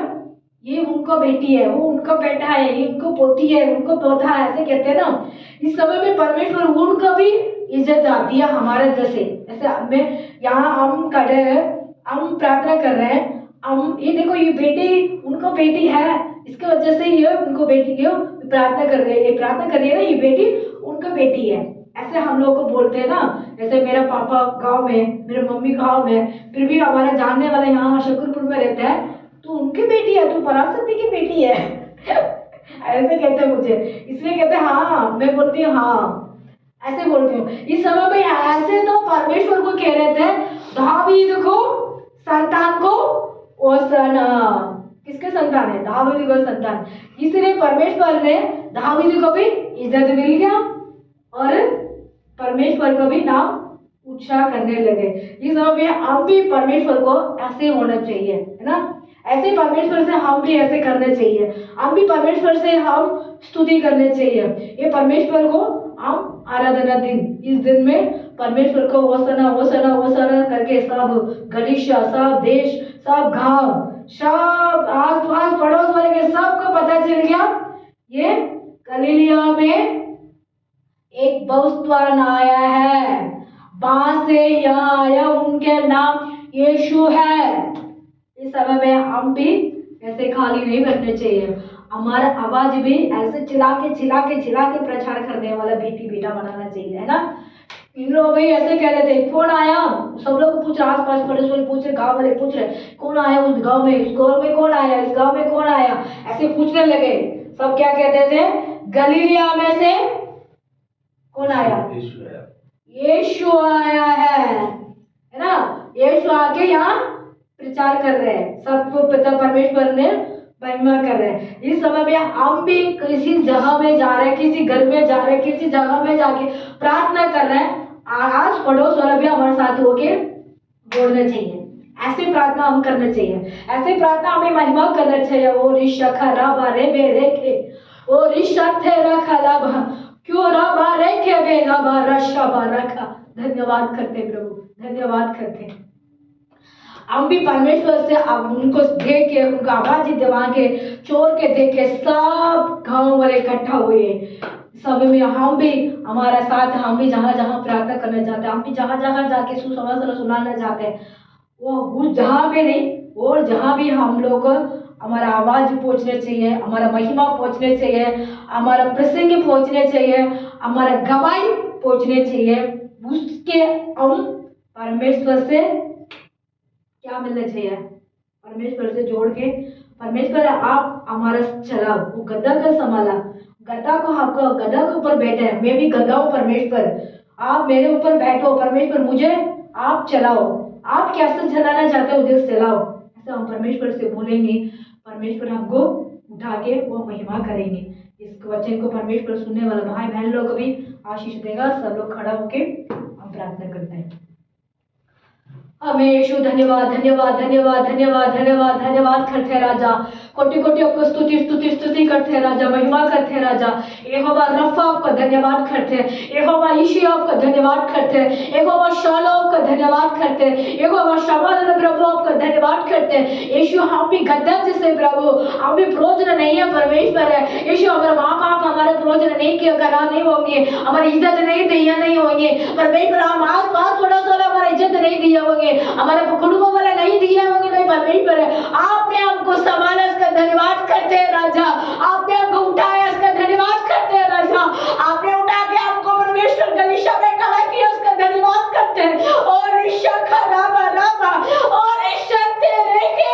ये उनको बेटी है, वो उनका बेटा है, ये उनको पोती है, उनको पोता है, ऐसे कहते हैं ना। इस समय में परमेश्वर उनका भी इज्जत आती है हमारे जैसे। ऐसे हमें यहाँ हम खड़े हैं, हम प्रार्थना कर रहे हैं, हम ये देखो ये बेटी उनको बेटी है, इसके वजह से ये उनको बेटी की प्रार्थना कर रहे हैं, ये प्रार्थना कर रही है ना, ये बेटी उनका बेटी है। ऐसे हम लोग को बोलते हैं ना, जैसे मेरा पापा गांव में, मेरे मम्मी गांव में, फिर भी हमारा जानने वाला यहाँ शकरपुर में रहता है, तो उनकी बेटी है, तो पराशक्ति की बेटी है ऐसे कहते हैं मुझे, इसलिए कहते हैं हाँ, मैं बोलती हूँ हाँ, ऐसे बोलती हूँ। इस समय पे ऐसे तो परमेश्वर को कह रहे थे, दावीद को संतान को ओसना, किसके संतान है? दावीद को संतान, इसलिए परमेश्वर ने दावीद को भी इज्जत मिल गया और परमेश्वर को भी नाम ऊंचा करने लगे। इस समय हम भी परमेश्वर को ऐसे होना चाहिए, है ना, ऐसे परमेश्वर से हम भी ऐसे करने चाहिए, हम भी परमेश्वर से हम स्तुति करने चाहिए। ये परमेश्वर को हम आराधना दिन, इस दिन में परमेश्वर को वसना वसना वसना करके सब गलीशा, सब देश, सब गांव, सब आस पास पड़ोस वाले के सबको पता चल गया ये गलीलिया में एक भविष्यवान आया है, वहां से यहाँ आया, उनके नाम यीशु है। इस समय में हम भी ऐसे खाली नहीं बैठने चाहिए, हमारा आवाज भी ऐसे चिल्ला के प्रचार करने वाला बेटी बेटा बनाना चाहिए, है ना। इन लोग भी ऐसे कह रहे थे, कौन आया, सब लोग पूछ रहे, आस पास पड़ोस वाले पूछ रहे, गाँव वाले पूछ रहे, कौन आया उस गाँव में, इस गाँव में कौन आया, इस गाँव में कौन आया, ऐसे पूछने लगे। सब क्या कहते थे, गलीलिया में से कौन आया, यीशु आया है ना। यीशु आके यहाँ प्रचार कर रहे हैं, सबको पिता परमेश्वर ने महिमा कर रहे हैं। इस समय में हम भी किसी जगह में जा रहे हैं, किसी घर में जा रहे हैं, किसी जगह में जाके प्रार्थना कर रहे हैं, आज पड़ोस वाला भी हमारे साथ होके बोलना चाहिए, ऐसे प्रार्थना हम करना चाहिए, ऐसे प्रार्थना हमें महिमा करना चाहिए। ओ ऋषा खराबा रे बेरे के, ओ ऋषा तेरा खराबा क्यों रबा रे के बेराबा रशाबा रखा। धन्यवाद करते प्रभु, धन्यवाद करते। हम भी परमेश्वर से अब उनको देख के, उनका आवाज दिवा के, चोर के देख के सब गांव वाले इकट्ठा हुए। समय में हम भी, हमारा साथ, हम भी जहाँ जहाँ प्रार्थना करना चाहते हैं, हम भी जहाँ जहाँ जाके सुसमाचार सुनाना चाहते हैं, वो जहाँ भी नहीं, और जहाँ भी हम लोग हमारा आवाज पहुँचने चाहिए, हमारा महिमा पहुँचने चाहिए, हमारा प्रसंग पहुँचने चाहिए, हमारा गवाही पहुँचने चाहिए, उसके हम परमेश्वर से क्या मिलना चाहिए, परमेश्वर से जोड़ के, परमेश्वर आप हमारा चलाओ, वो गधा का संभाला, गधा को आपको, गधा के ऊपर बैठे, मैं भी गधा हूँ परमेश्वर, आप मेरे ऊपर बैठो परमेश्वर, मुझे आप चलाओ, आप कैसे चलाना चाहते हो मुझे चलाओ, ऐसा हम परमेश्वर से बोलेंगे, परमेश्वर हमको उठा के वो महिमा करेंगे। इस वचन को परमेश्वर सुनने वाला भाई बहन लोग को भी आशीष देगा। सब लोग खड़ा होके हम प्रार्थना करते हैं। हमें यीशु धन्यवाद धन्यवाद धन्यवाद धन्यवाद धन्यवाद धन्यवाद करते हैं राजा, कोटि कोटि आपको स्तुति स्तुति स्तुति करते हैं राजा, महिमा करते हैं राजा। यहोवा रफा आपका धन्यवाद करते हैं, यहोवा यीशु आपका धन्यवाद करते हैं, यहोवा शालो आपका धन्यवाद करते हैं, यहोवा शमाल प्रभु आपका धन्यवाद करते हैं। यीशु हम भी गद्दा जैसे प्रभु, हम भी प्रोजन नहीं है परमेश्वर है यीशु, हमारे माँ बाप हमारे प्रोजन नहीं किया करा नहीं होंगे, हमारी इज्जत नहीं दिया नहीं होंगे परमेश्वर, हम आस पास थोड़ा सा हमारी इज्जत नहीं दिया होंगे, हमारे कुटुंबों वाले नहीं दिए होंगे, नहीं परमेश्वर है आपने हमको संभाला, इसका धन्यवाद करते हैं राजा, आपने हमको उठाया, इसका धन्यवाद करते हैं राजा, आपने उठा के हमको परमेश्वर गलीशा में खड़ा किया, उसका धन्यवाद करते हैं। और ईशा खराबा राबा और ईशा तेरे के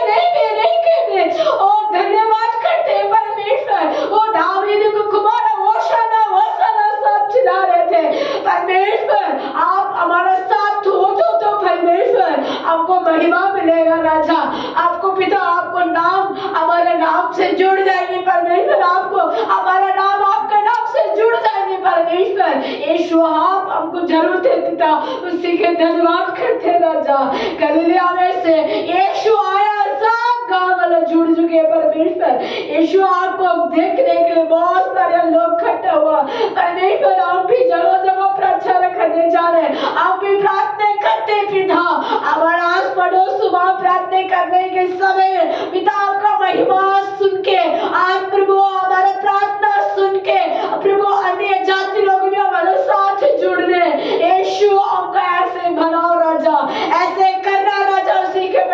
और धन्यवाद करते हैं परमेश्वर। वो दावीद को कुमार ओशाना वसाना सब चिल्ला रहे थे परमेश्वर, आप हमारा साथ हो तो परमेश्वर आपको महिमा मिलेगा राजा, आपको पिता, आपको नाम हमारे नाम से जुड़ जाएंगे परमेश्वर, आपको हमारा नाम आपके नाम से जुड़ जाएंगे परमेश्वर। यीशु आप हमको जरूरत है पिता, उसी के धन्यवाद करते राजा। गलीलिया में से यीशु आया, सब गांव वाले जुड़ चुके परमेश्वर। यीशु आपको देखने के लिए बहुत सारे लोग इकट्ठा हुआ परमेश्वर, आप भी जगह जगह प्रचार करने जा रहे हैं, आप भी प्रार्थना करते पिता, हमारा आस पड़ोस सुबह प्रार्थना करने के समय पिता आपका महिमा सुन के, आज प्रभु हमारा प्रार्थना सुन के प्रभु अन्य जाति लोग भी हमारे साथ जुड़ रहे। यीशु हमको ऐसे बनाओ राजा, ऐसे करना राजा, उसी के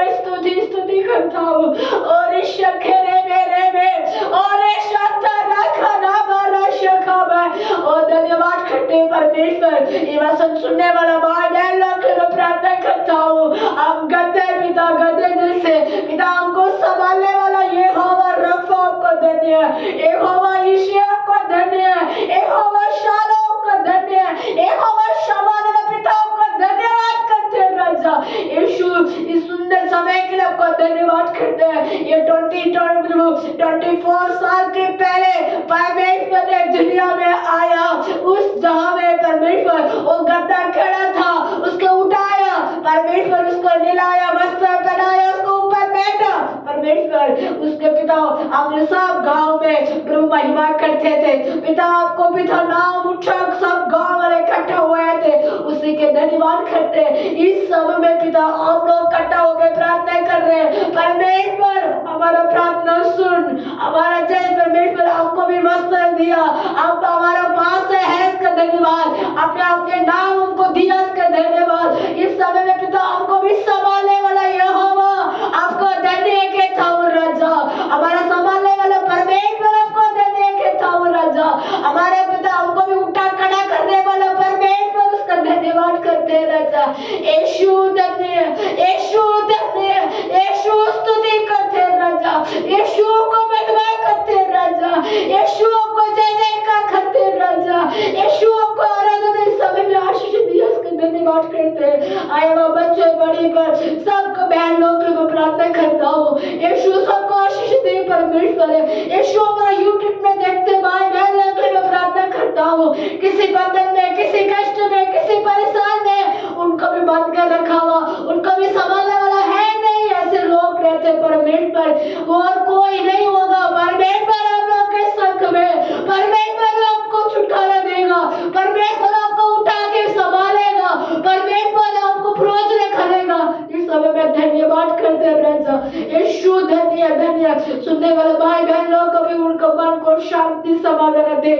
सुनने वाला भाई बहन लोग के लिए प्रार्थना करता हूँ। आप गद्दे पिता गद्दे जैसे पिता हमको संभालने वाला यहोवा रफा आपको धन्य है, यहोवा यिशै आपको धन्य है, यहोवा शालोम आपको धन्य है, यहोवा शम्मा पिता आपको धन्यवाद करते हैं राजा यीशु। इस सुंदर समय के लिए आपको धन्यवाद करते हैं। ये 24 साल के पहले परमेश्वर ने दुनिया में आया, उस जहां में परमेश्वर वो गद्दा खड़ा था उसको उठाया, परमेश्वर उसको निलाया, वस्त्र पहनाया, उसको ऊपर बैठा परमेश्वर। उसके पिता अपने सब गांव में प्रभु महिमा करते थे, पिता आपको पिता नाम उठा, सब गांव वाले इकट्ठा हुए थे, उसी के धन्यवाद करते। इस समय में पिता आप लोग इकट्ठा होकर प्रार्थना कर रहे हैं, परमेश्वर हमारा प्रार्थना सुन, हमारा जय परमेश्वर आपको भी वस्त्र दिया, आप हमारा पास है इसका धन्यवाद, आपने आपके नाम हमको दिया इसका धन्यवाद। इस समय में पिता हमको भी संभालने वाला यहोवा आपको धन्य कहता हूँ राजा, हमारा संभालने वाला परमेश्वर आपको धन्य कहता हूँ राजा, हमारे पिता हमको भी उठा खड़ा करने वाला परमेश्वर उसका धन्यवाद करते हैं राजा। यीशु धन्य, यीशु धन्य, यीशु स्तुति करते हैं राजा, यीशु को महिमा करते हैं राजा, यीशु को जय जयकार करते हैं राजा, यीशु को आराधना इस समय में आशीष दिया इसका धन्यवाद करते हैं। आए वो बच्चे बड़ी पर सबको बहन लोग को प्रार्थना करता हूँ, यीशु सबको आशीष दे परमेश्वर। यीशु हमारा यूट्यूब में देखते भाई बहन लोग को प्रार्थना करता हूँ, किसी बंधन में, किसी कष्ट में, किसी परेशान में उनको भी बंद कर रखा हुआ, उनको भी संभालने वाला है नहीं, ऐसे लोग रहते परमेश्वर, और कोई नहीं होगा परमेश्वर आप लोग के संग में, परमेश्वर आपको छुटकारा देगा, परमेश्वर आपको उठा के संभालेगा, परमेश्वर आपको प्रोजने करेगा। इस समय में धन्यवाद करते हैं राजा, यीशु धन्य धन्य। सुनने वाले भाई बहन लोग को भी उनका मन को शांति समाधान दे,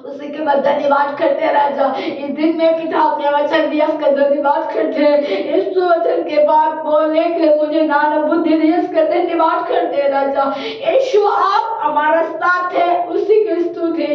उसी के बाद धन्यवाद करते हैं राजा। इस दिन में पिता अपने वचन दिया इसका धन्यवाद करते हैं, इस वचन के बाद बोलने के लिए मुझे नाना बुद्धि दिया इसका धन्यवाद करते हैं राजा। यीशु आप हमारा साथ है, उसी की स्तुति,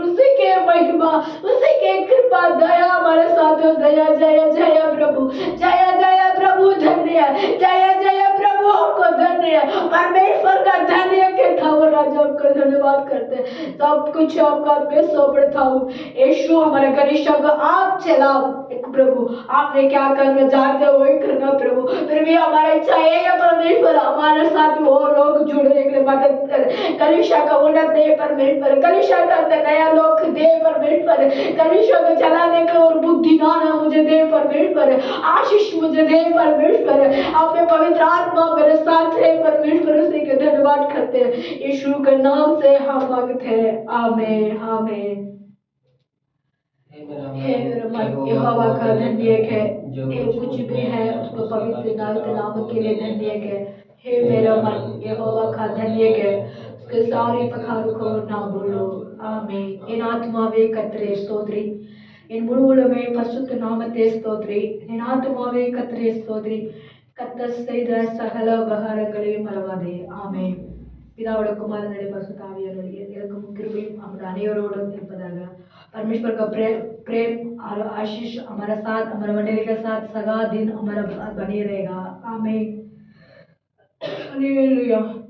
उसी के महिमा, उसी के कृपा दया हमारे साथ हो। दया जय जय प्रभु, जय जय प्रभु धन्य, जय जय प्रभु आपको धन्य, परमेश्वर का धन्य के था वो राजा, आपका धन्यवाद करते हैं। सब कुछ आपका सौंपता हूँ यीशु, हमारे कनिष्ठा को आप चलाओ प्रभु, आपने क्या करना जानते हो वही करना प्रभु, फिर भी हमारा इच्छा है या परमेश्वर हमारे साथ और लोग जुड़ने के लिए मदद कर, कनिष्ठा का उन्नत दे परमेश्वर, कनिष्ठा का नया लोग दे परमेश्वर, कनिष्ठा को चलाने का और बुद्धि ज्ञान मुझे दे परमेश्वर, आशीष मुझे दे परमेश्वर, आपने पवित्र आत्मा मेरे साथ है परमेश्वर, उसी के धन्यवाद करते हैं यीशु के नाम से हम मांगते हैं, आमीन आमीन। हे मेरा मन यहोवा का धन्य है, जो कुछ भी है उसको पवित्र नाम के लिए धन्य है। हे मेरा मन यहोवा का धन्य है, उसके सारे पखार को ना भूलो, आमीन। इन आत्मावे कतरे स्तोत्री, इन मुழுவதுமே பரிசுத்த நாமத்தை ஸ்தோத்திரி, என் ஆத்துமாவே கர்த்தரை ஸ்தோத்திரி, கர்த்தர் செய்த சகல உபகாரங்களையும் மறவாதே, ஆமென்। பிதாவோட குமாரனுடைய பரிசுத்த ஆவியாருடைய இறக்கமும் கிருபையும் हमारे अनेवरोடும் இருப்பதாக। परमेश्वर का प्रेम और आशीष हमारा साथ, हमारे मंडली के साथ सदा दिन हमारा बने रहेगा, आमीन, हालेलुया।